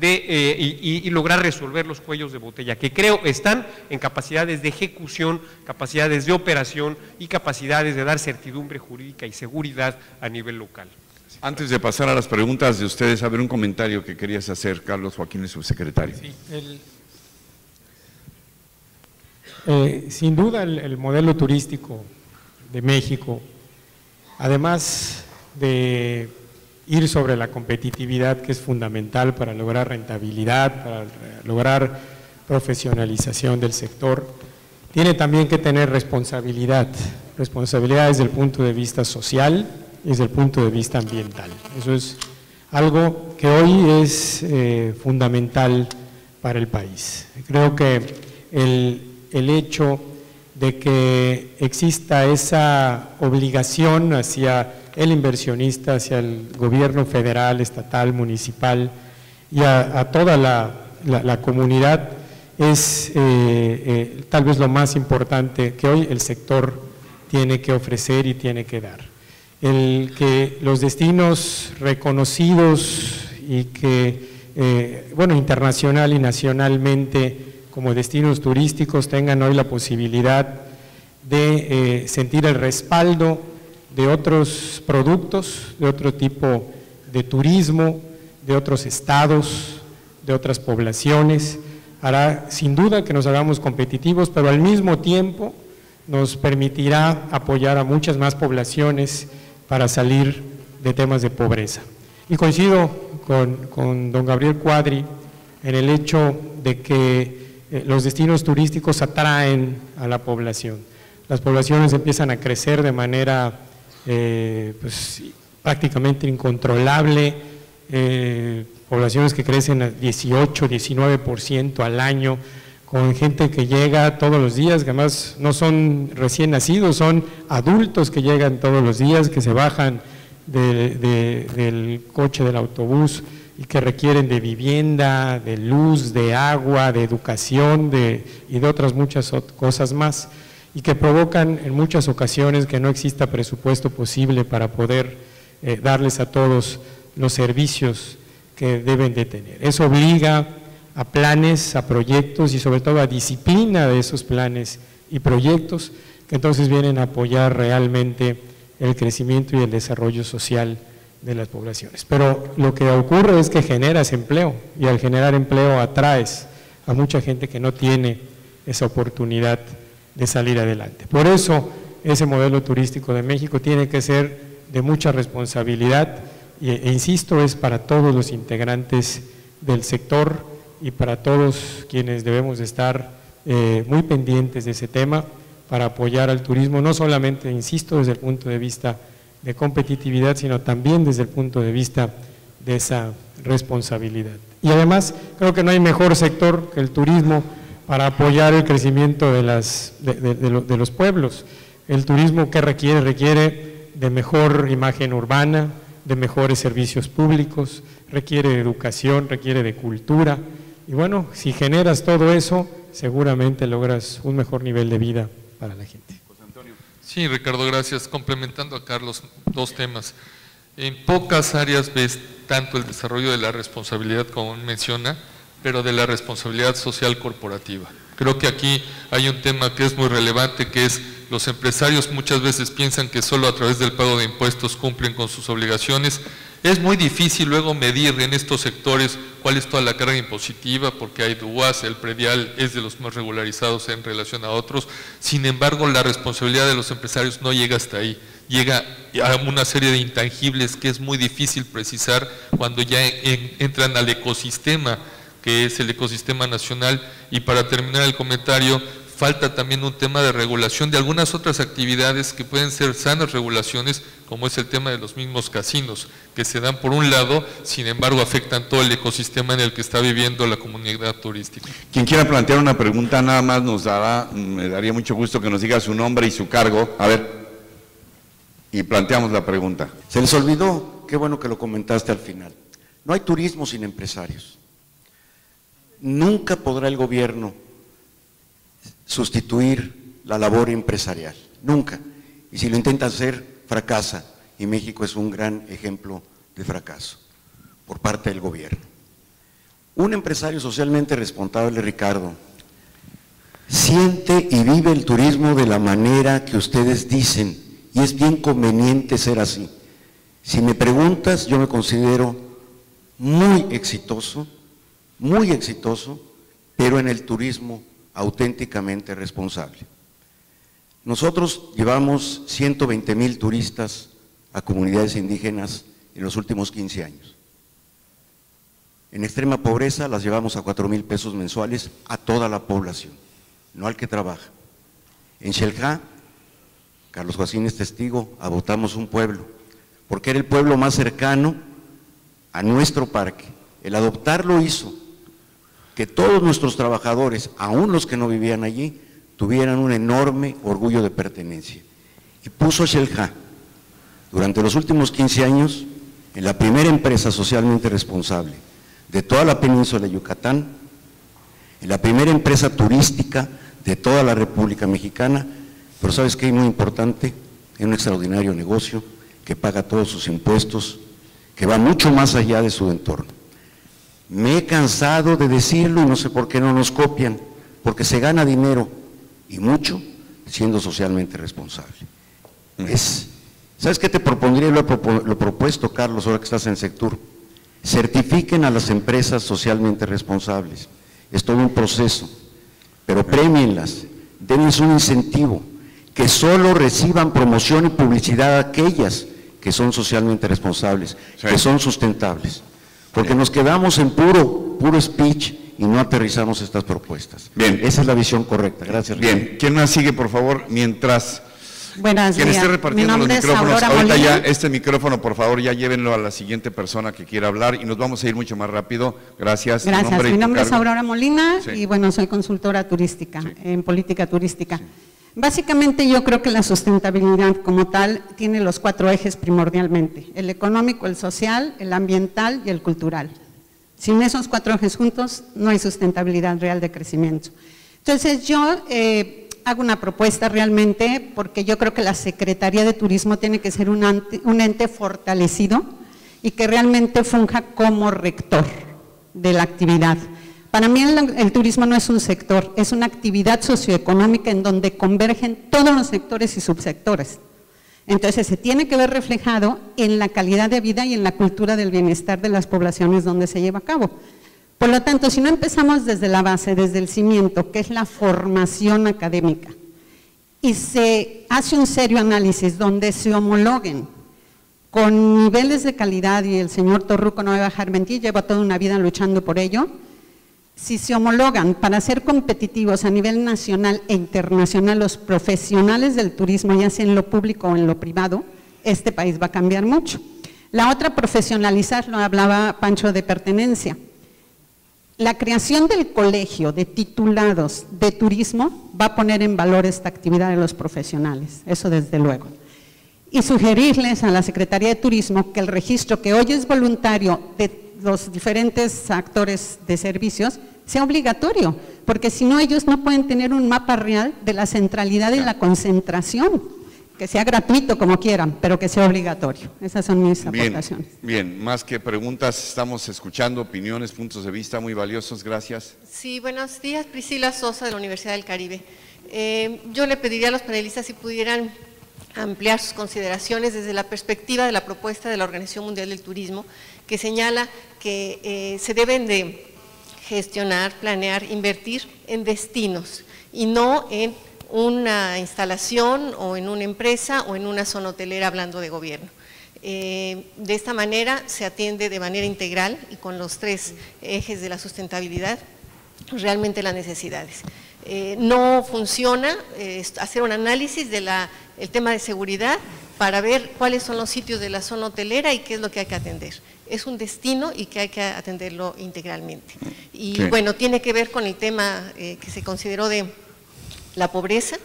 resolver los cuellos de botella, que creo están en capacidades de ejecución, capacidades de operación y capacidades de dar certidumbre jurídica y seguridad a nivel local. Antes de pasar a las preguntas de ustedes, a ver un comentario que querías hacer, Carlos Joaquín, el subsecretario. Sí, sin duda el modelo turístico de México, además de ir sobre la competitividad, que es fundamental para lograr rentabilidad, para lograr profesionalización del sector, tiene también que tener responsabilidad desde el punto de vista social y desde el punto de vista ambiental. Eso es algo que hoy es fundamental para el país. Creo que el hecho de que exista esa obligación hacia el inversionista, hacia el gobierno federal, estatal, municipal y a toda la comunidad es tal vez lo más importante que hoy el sector tiene que ofrecer y tiene que dar. El que los destinos reconocidos y que, internacional y nacionalmente como destinos turísticos tengan hoy la posibilidad de sentir el respaldo de otros productos, de otro tipo de turismo, de otros estados, de otras poblaciones, hará sin duda que nos hagamos competitivos, pero al mismo tiempo nos permitirá apoyar a muchas más poblaciones para salir de temas de pobreza. Y coincido con don Gabriel Cuadri en el hecho de que los destinos turísticos atraen a la población. Las poblaciones empiezan a crecer de manera pues, prácticamente incontrolable, poblaciones que crecen a 18, 19% al año, con gente que llega todos los días, que además no son recién nacidos, son adultos que llegan todos los días, que se bajan del coche, del autobús, y que requieren de vivienda, de luz, de agua, de educación y de otras muchas cosas más, y que provocan en muchas ocasiones que no exista presupuesto posible para poder darles a todos los servicios que deben de tener. Eso obliga a planes, a proyectos y sobre todo a disciplina de esos planes y proyectos que entonces vienen a apoyar realmente el crecimiento y el desarrollo social de las poblaciones. Pero lo que ocurre es que generas empleo y al generar empleo atraes a mucha gente que no tiene esa oportunidad de salir adelante. Por eso ese modelo turístico de México tiene que ser de mucha responsabilidad e insisto, es para todos los integrantes del sector y para todos quienes debemos estar muy pendientes de ese tema para apoyar al turismo, no solamente, insisto, desde el punto de vista de competitividad, sino también desde el punto de vista de esa responsabilidad. Y además, creo que no hay mejor sector que el turismo para apoyar el crecimiento de los pueblos. El turismo que requiere de mejor imagen urbana, de mejores servicios públicos, requiere de educación, requiere de cultura, y bueno, si generas todo eso, seguramente logras un mejor nivel de vida para la gente. Sí, Ricardo, gracias. Complementando a Carlos, dos temas. En pocas áreas ves tanto el desarrollo de la responsabilidad como menciona, pero de la responsabilidad social corporativa. Creo que aquí hay un tema que es muy relevante, que es los empresarios muchas veces piensan que solo a través del pago de impuestos cumplen con sus obligaciones. Es muy difícil luego medir en estos sectores cuál es toda la carga impositiva, porque hay DUAS, el predial es de los más regularizados en relación a otros. Sin embargo, la responsabilidad de los empresarios no llega hasta ahí, llega a una serie de intangibles que es muy difícil precisar cuando ya entran al ecosistema, que es el ecosistema nacional. Y para terminar el comentario, falta también un tema de regulación de algunas otras actividades que pueden ser sanas regulaciones, como es el tema de los mismos casinos, que se dan por un lado, sin embargo afectan todo el ecosistema en el que está viviendo la comunidad turística. Quien quiera plantear una pregunta, nada más me daría mucho gusto que nos diga su nombre y su cargo. A ver, y planteamos la pregunta. Se les olvidó, qué bueno que lo comentaste al final. No hay turismo sin empresarios. Nunca podrá el gobierno sustituir la labor empresarial, nunca. Y si lo intenta hacer, fracasa. Y México es un gran ejemplo de fracaso por parte del gobierno. Un empresario socialmente responsable, Ricardo, siente y vive el turismo de la manera que ustedes dicen, y es bien conveniente ser así. Si me preguntas, yo me considero muy exitoso, pero en el turismo auténticamente responsable. Nosotros llevamos 120,000 turistas a comunidades indígenas en los últimos 15 años. En extrema pobreza las llevamos a 4,000 pesos mensuales a toda la población, no al que trabaja. En Xel-Há, Carlos Joacín es testigo, adoptamos un pueblo, porque era el pueblo más cercano a nuestro parque. El adoptarlo hizo que todos nuestros trabajadores, aún los que no vivían allí, tuvieran un enorme orgullo de pertenencia. Y puso a Xel-Há, durante los últimos 15 años, en la primera empresa socialmente responsable de toda la península de Yucatán, en la primera empresa turística de toda la República Mexicana, pero ¿sabes qué? Muy importante, es un extraordinario negocio que paga todos sus impuestos, que va mucho más allá de su entorno. Me he cansado de decirlo y no sé por qué no nos copian, porque se gana dinero y mucho siendo socialmente responsable. ¿Sabes qué te propondría? Lo he propuesto, Carlos, ahora que estás en Sectur. Certifiquen a las empresas socialmente responsables. Es todo un proceso, pero premienlas, denles un incentivo, que solo reciban promoción y publicidad aquellas que son socialmente responsables, que son sustentables. Porque nos quedamos en puro speech y no aterrizamos estas propuestas. Bien. Esa es la visión correcta. Gracias. Bien, ¿quién más sigue, por favor? Mientras Buenos Quien días. esté repartiendo Mi los nombre es micrófonos, Aurora ahorita Molina. ya este micrófono, por favor, ya llévenlo a la siguiente persona que quiera hablar y nos vamos a ir mucho más rápido. Gracias. ¿Tu Gracias. nombre y Mi tu nombre es cargo? Aurora Molina Sí. y bueno, soy consultora turística Sí. en política turística. Básicamente yo creo que la sustentabilidad como tal tiene los 4 ejes primordialmente: el económico, el social, el ambiental y el cultural. Sin esos 4 ejes juntos no hay sustentabilidad real de crecimiento. Entonces yo hago una propuesta realmente, porque yo creo que la Secretaría de Turismo tiene que ser un ente fortalecido y que realmente funja como rector de la actividad. Para mí el turismo no es un sector, es una actividad socioeconómica en donde convergen todos los sectores y subsectores. Entonces se tiene que ver reflejado en la calidad de vida y en la cultura del bienestar de las poblaciones donde se lleva a cabo. Por lo tanto, si no empezamos desde la base, desde el cimiento, que es la formación académica, y se hace un serio análisis donde se homologuen con niveles de calidad, y el señor Torruco no me va a dejar mentir, lleva toda una vida luchando por ello, si se homologan para ser competitivos a nivel nacional e internacional los profesionales del turismo, ya sea en lo público o en lo privado, este país va a cambiar mucho. La otra, profesionalizar, lo hablaba Pancho, de pertenencia. La creación del colegio de titulados de turismo va a poner en valor esta actividad de los profesionales, eso desde luego. Y sugerirles a la Secretaría de Turismo que el registro, que hoy es voluntario de los diferentes actores de servicios, sea obligatorio, porque si no ellos no pueden tener un mapa real de la centralidad y la concentración. Que sea gratuito como quieran, pero que sea obligatorio. Esas son mis aportaciones. Bien, más que preguntas, estamos escuchando opiniones, puntos de vista muy valiosos. Gracias. Sí, buenos días. Priscila Sosa, de la Universidad del Caribe. Yo le pediría a los panelistas si pudieran ampliar sus consideraciones desde la perspectiva de la propuesta de la Organización Mundial del Turismo, que señala que se deben de gestionar, planear, invertir en destinos y no en una instalación o en una empresa o en una zona hotelera, hablando de gobierno. De esta manera se atiende de manera integral y con los 3 ejes de la sustentabilidad realmente las necesidades. No funciona hacer un análisis del tema de seguridad para ver cuáles son los sitios de la zona hotelera y qué es lo que hay que atender. Es un destino y que hay que atenderlo integralmente. Y sí, bueno, tiene que ver con el tema que se consideró de la pobreza.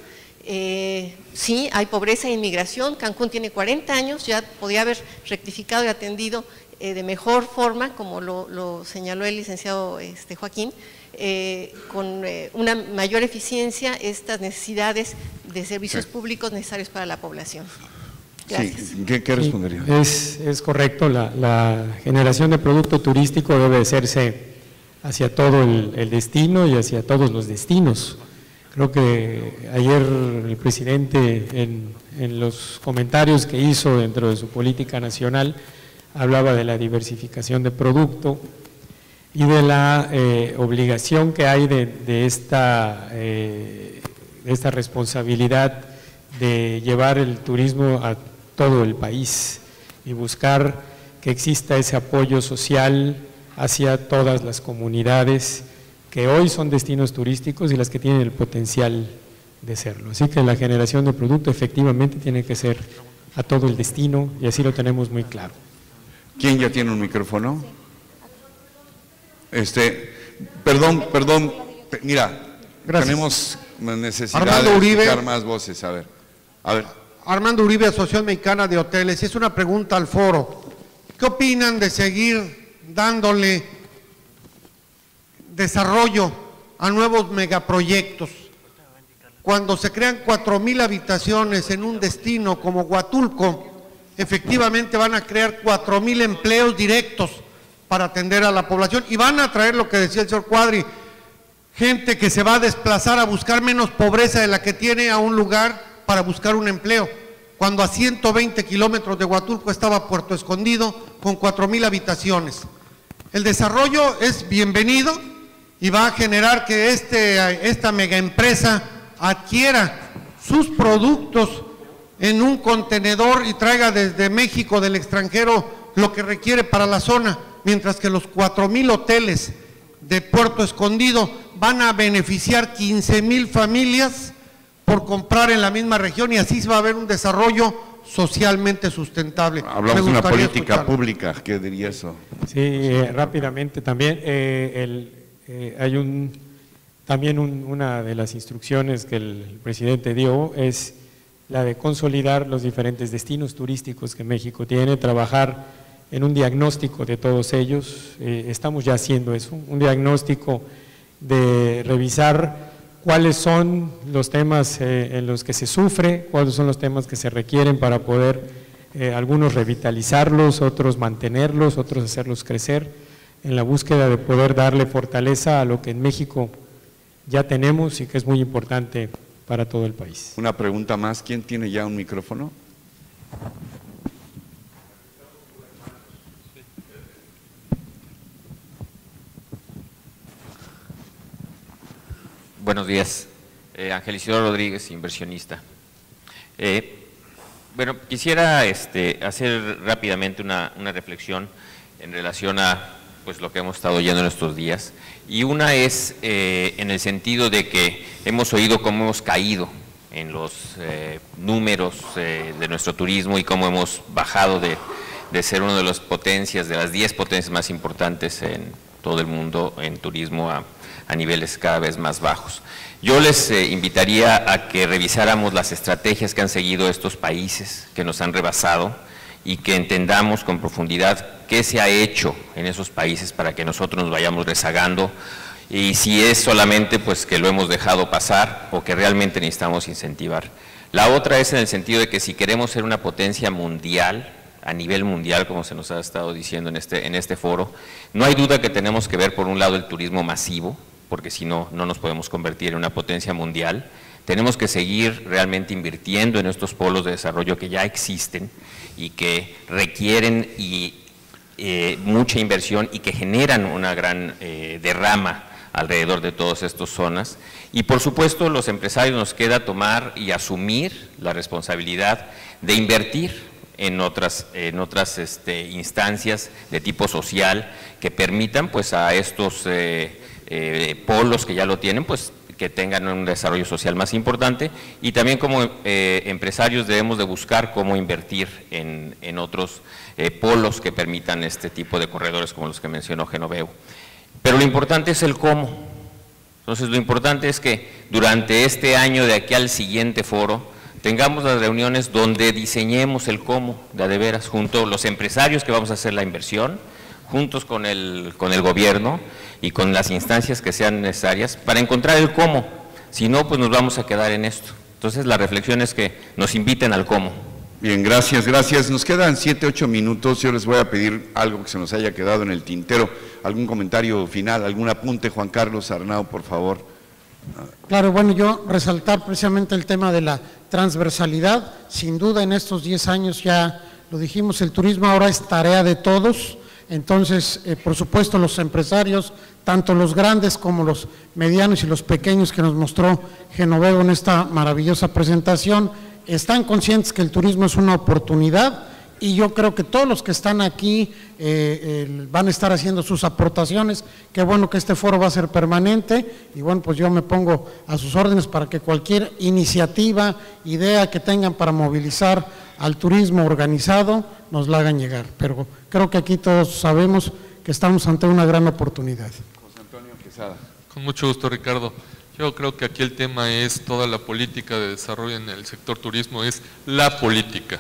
Sí, hay pobreza e inmigración. Cancún tiene 40 años, ya podía haber rectificado y atendido de mejor forma, como lo señaló el licenciado Joaquín, con una mayor eficiencia estas necesidades de servicios públicos necesarios para la población. Gracias. Sí, ¿qué respondería? Es correcto, la generación de producto turístico debe hacerse hacia todo el destino y hacia todos los destinos. Creo que ayer el presidente en los comentarios que hizo dentro de su política nacional hablaba de la diversificación de producto y de la obligación que hay de esta responsabilidad de llevar el turismo a todo el país y buscar que exista ese apoyo social hacia todas las comunidades que hoy son destinos turísticos y las que tienen el potencial de serlo. Así que la generación de producto efectivamente tiene que ser a todo el destino y así lo tenemos muy claro. ¿Quién ya tiene un micrófono? Perdón, mira, gracias. Tenemos necesidad Armando de Uribe, escuchar más voces, a ver. Armando Uribe, Asociación Mexicana de Hoteles, es una pregunta al foro. ¿Qué opinan de seguir dándole desarrollo a nuevos megaproyectos? Cuando se crean 4,000 habitaciones en un destino como Huatulco, efectivamente van a crear 4,000 empleos directos para atender a la población y van a traer, lo que decía el señor Cuadri, gente que se va a desplazar a buscar menos pobreza de la que tiene a un lugar para buscar un empleo, cuando a 120 kilómetros de Huatulco estaba Puerto Escondido con 4,000 habitaciones. El desarrollo es bienvenido y va a generar que esta megaempresa adquiera sus productos en un contenedor y traiga desde México, del extranjero, lo que requiere para la zona, mientras que los 4,000 hoteles de Puerto Escondido van a beneficiar 15,000 familias por comprar en la misma región y así se va a haber un desarrollo socialmente sustentable. Hablamos de una política pública, ¿qué diría eso? Sí, rápidamente también, hay una de las instrucciones que el presidente dio es la de consolidar los diferentes destinos turísticos que México tiene, trabajar en un diagnóstico de todos ellos. Estamos ya haciendo eso, un diagnóstico de revisar cuáles son los temas en los que se sufre, cuáles son los temas que se requieren para poder algunos revitalizarlos, otros mantenerlos, otros hacerlos crecer, en la búsqueda de poder darle fortaleza a lo que en México ya tenemos y que es muy importante para todo el país. Una pregunta más, ¿quién tiene ya un micrófono? Buenos días, Ángel Isidoro Rodríguez, inversionista. Bueno, quisiera hacer rápidamente una reflexión en relación a pues, lo que hemos estado oyendo en estos días. Y una es en el sentido de que hemos oído cómo hemos caído en los números de nuestro turismo y cómo hemos bajado de ser una de las potencias, de las 10 potencias más importantes en todo el mundo en turismo a niveles cada vez más bajos. Yo les invitaría a que revisáramos las estrategias que han seguido estos países que nos han rebasado y que entendamos con profundidad qué se ha hecho en esos países para que nosotros nos vayamos rezagando y si es solamente pues que lo hemos dejado pasar o que realmente necesitamos incentivar. La otra es en el sentido de que si queremos ser una potencia mundial, a nivel mundial, como se nos ha estado diciendo en este foro, no hay duda que tenemos que ver por un lado el turismo masivo, porque si no, no nos podemos convertir en una potencia mundial. Tenemos que seguir realmente invirtiendo en estos polos de desarrollo que ya existen y que requieren mucha inversión y que generan una gran derrama alrededor de todas estas zonas. Y por supuesto, los empresarios nos queda tomar y asumir la responsabilidad de invertir en otras instancias de tipo social que permitan pues a estos polos que ya lo tienen pues que tengan un desarrollo social más importante y también como empresarios debemos de buscar cómo invertir en otros polos que permitan este tipo de corredores como los que mencionó Genoveo. Pero lo importante es el cómo. Entonces lo importante es que durante este año de aquí al siguiente foro tengamos las reuniones donde diseñemos el cómo, de veras, junto a los empresarios que vamos a hacer la inversión, juntos con el gobierno y con las instancias que sean necesarias para encontrar el cómo. Si no, pues nos vamos a quedar en esto. Entonces la reflexión es que nos inviten al cómo. Bien, gracias, gracias. Nos quedan 7, 8 minutos. Yo les voy a pedir algo que se nos haya quedado en el tintero. ¿Algún comentario final, algún apunte? Juan Carlos Arnao, por favor. Claro, bueno, yo resaltar precisamente el tema de la transversalidad. Sin duda en estos 10 años ya lo dijimos, el turismo ahora es tarea de todos. Entonces, por supuesto, los empresarios, tanto los grandes como los medianos y los pequeños que nos mostró Genoveo en esta maravillosa presentación, están conscientes que el turismo es una oportunidad y yo creo que todos los que están aquí van a estar haciendo sus aportaciones. Qué bueno que este foro va a ser permanente y bueno, pues yo me pongo a sus órdenes para que cualquier iniciativa, idea que tengan para movilizar al turismo organizado, nos la hagan llegar. Pero creo que aquí todos sabemos que estamos ante una gran oportunidad. José Antonio Quesada. Con mucho gusto, Ricardo. Yo creo que aquí el tema es toda la política de desarrollo en el sector turismo, es la política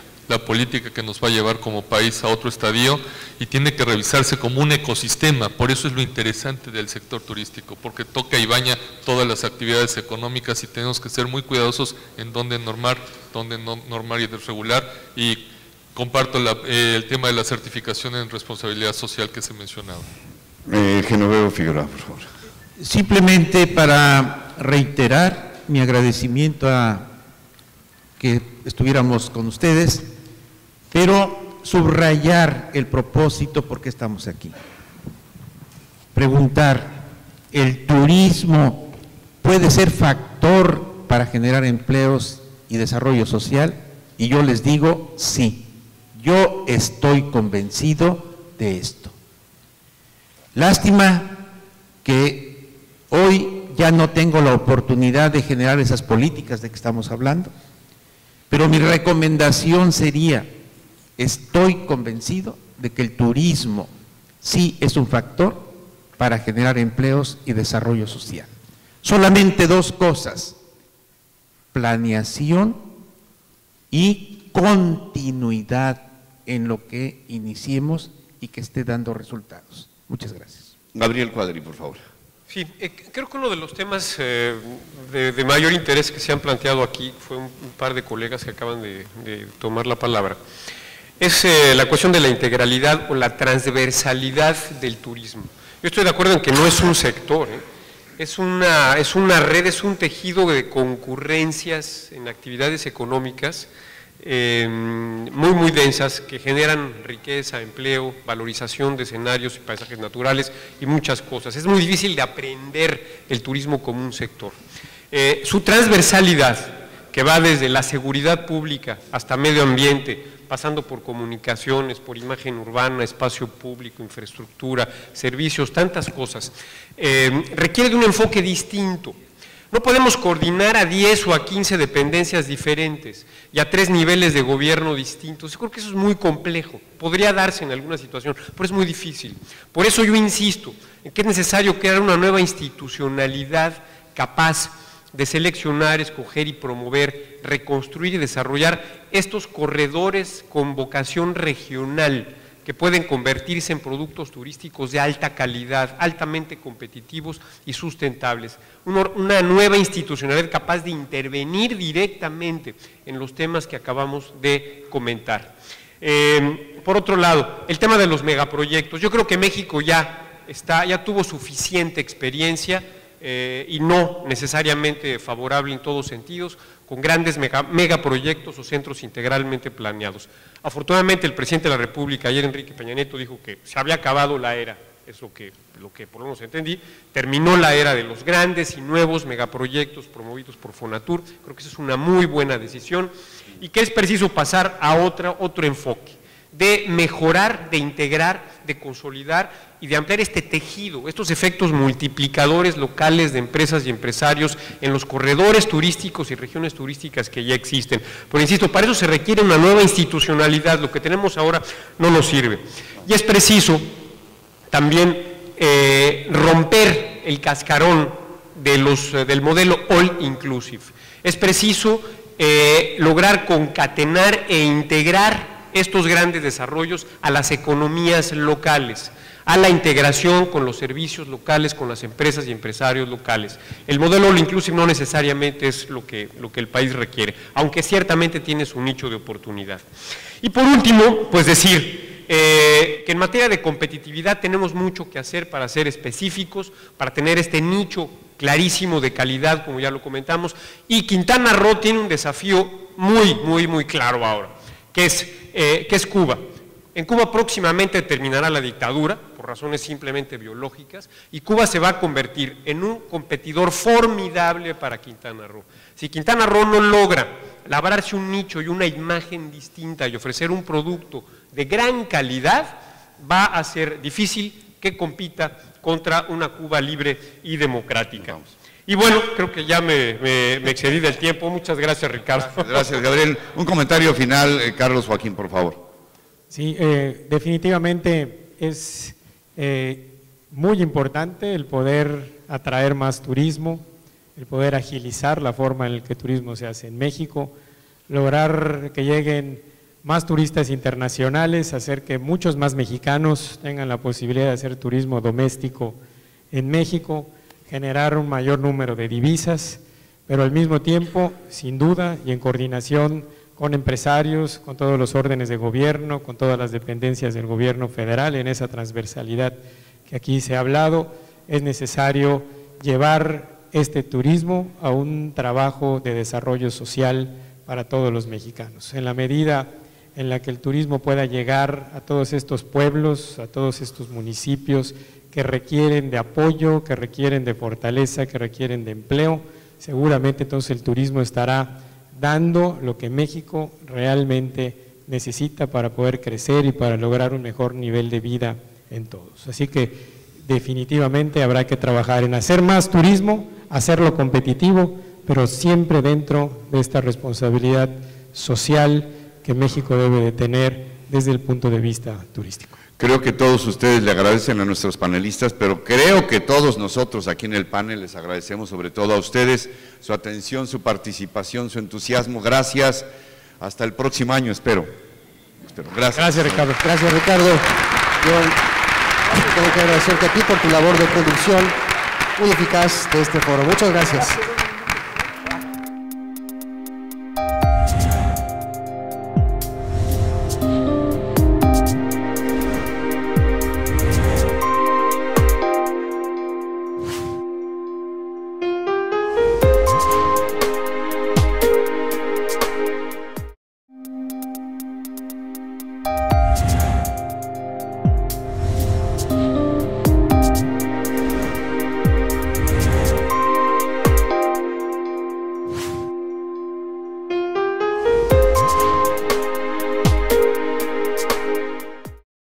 que nos va a llevar como país a otro estadio y tiene que revisarse como un ecosistema. Por eso es lo interesante del sector turístico, porque toca y baña todas las actividades económicas y tenemos que ser muy cuidadosos en dónde normar, dónde no normar y desregular. Y comparto el tema de la certificación en responsabilidad social que se mencionaba. Genoveo Figueroa, por favor. Simplemente para reiterar mi agradecimiento a que estuviéramos con ustedes, pero subrayar el propósito por qué estamos aquí. Preguntar, ¿el turismo puede ser factor para generar empleos y desarrollo social? Y yo les digo, sí, yo estoy convencido de esto. Lástima que hoy ya no tengo la oportunidad de generar esas políticas de que estamos hablando, pero mi recomendación sería, estoy convencido de que el turismo sí es un factor para generar empleos y desarrollo social. Solamente dos cosas: planeación y continuidad en lo que iniciemos y que esté dando resultados. Muchas gracias. Gabriel Cuadri, por favor. Sí, creo que uno de los temas de mayor interés que se han planteado aquí, fue un par de colegas que acaban de tomar la palabra, es la cuestión de la integralidad o la transversalidad del turismo. Yo estoy de acuerdo en que no es un sector, es una red, es un tejido de concurrencias en actividades económicas muy densas que generan riqueza, empleo, valorización de escenarios y paisajes naturales y muchas cosas. Es muy difícil de aprender el turismo como un sector. Su transversalidad, que va desde la seguridad pública hasta medio ambiente, pasando por comunicaciones, por imagen urbana, espacio público, infraestructura, servicios, tantas cosas, requiere de un enfoque distinto. No podemos coordinar a 10 o a 15 dependencias diferentes y a 3 niveles de gobierno distintos. Yo creo que eso es muy complejo, podría darse en alguna situación, pero es muy difícil. Por eso yo insisto en que es necesario crear una nueva institucionalidad capaz de seleccionar, escoger y promover, reconstruir y desarrollar estos corredores con vocación regional que pueden convertirse en productos turísticos de alta calidad, altamente competitivos y sustentables. Una nueva institucionalidad capaz de intervenir directamente en los temas que acabamos de comentar. Por otro lado, el tema de los megaproyectos. Yo creo que México ya tuvo suficiente experiencia y no necesariamente favorable en todos sentidos, con grandes megaproyectos o centros integralmente planeados. Afortunadamente el presidente de la República, ayer Enrique Peña Nieto, dijo que se había acabado la era, es lo que por lo menos entendí, terminó la era de los grandes y nuevos megaproyectos promovidos por Fonatur. Creo que esa es una muy buena decisión y que es preciso pasar a otro enfoque, de mejorar, de integrar, de consolidar y de ampliar este tejido, estos efectos multiplicadores locales de empresas y empresarios en los corredores turísticos y regiones turísticas que ya existen. Pero insisto, para eso se requiere una nueva institucionalidad, lo que tenemos ahora no nos sirve. Y es preciso también romper el cascarón del modelo all inclusive. Es preciso lograr concatenar e integrar estos grandes desarrollos a las economías locales, a la integración con los servicios locales, con las empresas y empresarios locales. El modelo all inclusive no necesariamente es lo que el país requiere, aunque ciertamente tiene su nicho de oportunidad. Y por último, pues decir que en materia de competitividad tenemos mucho que hacer para ser específicos, para tener este nicho clarísimo de calidad, como ya lo comentamos, y Quintana Roo tiene un desafío muy claro ahora, que es Cuba. En Cuba próximamente terminará la dictadura, por razones simplemente biológicas, y Cuba se va a convertir en un competidor formidable para Quintana Roo. Si Quintana Roo no logra labrarse un nicho y una imagen distinta y ofrecer un producto de gran calidad, va a ser difícil que compita contra una Cuba libre y democrática. Y bueno, creo que ya me excedí del tiempo. Muchas gracias, Ricardo. Gracias, Gabriel. Un comentario final, Carlos Joaquín, por favor. Sí, definitivamente es muy importante el poder atraer más turismo, el poder agilizar la forma en la que el turismo se hace en México, lograr que lleguen más turistas internacionales, hacer que muchos más mexicanos tengan la posibilidad de hacer turismo doméstico en México, generar un mayor número de divisas, pero al mismo tiempo, sin duda, y en coordinación con empresarios, con todos los órdenes de gobierno, con todas las dependencias del gobierno federal, en esa transversalidad que aquí se ha hablado, es necesario llevar este turismo a un trabajo de desarrollo social para todos los mexicanos. En la medida en la que el turismo pueda llegar a todos estos pueblos, a todos estos municipios que requieren de apoyo, que requieren de fortaleza, que requieren de empleo, seguramente entonces el turismo estará dando lo que México realmente necesita para poder crecer y para lograr un mejor nivel de vida en todos. Así que definitivamente habrá que trabajar en hacer más turismo, hacerlo competitivo, pero siempre dentro de esta responsabilidad social que México debe de tener desde el punto de vista turístico. Creo que todos ustedes le agradecen a nuestros panelistas, pero creo que todos nosotros aquí en el panel les agradecemos, sobre todo a ustedes, su atención, su participación, su entusiasmo. Gracias. Hasta el próximo año, espero. Gracias. Gracias, Ricardo. Gracias, Ricardo. Yo tengo que agradecerte a ti por tu labor de producción muy eficaz de este foro. Muchas gracias.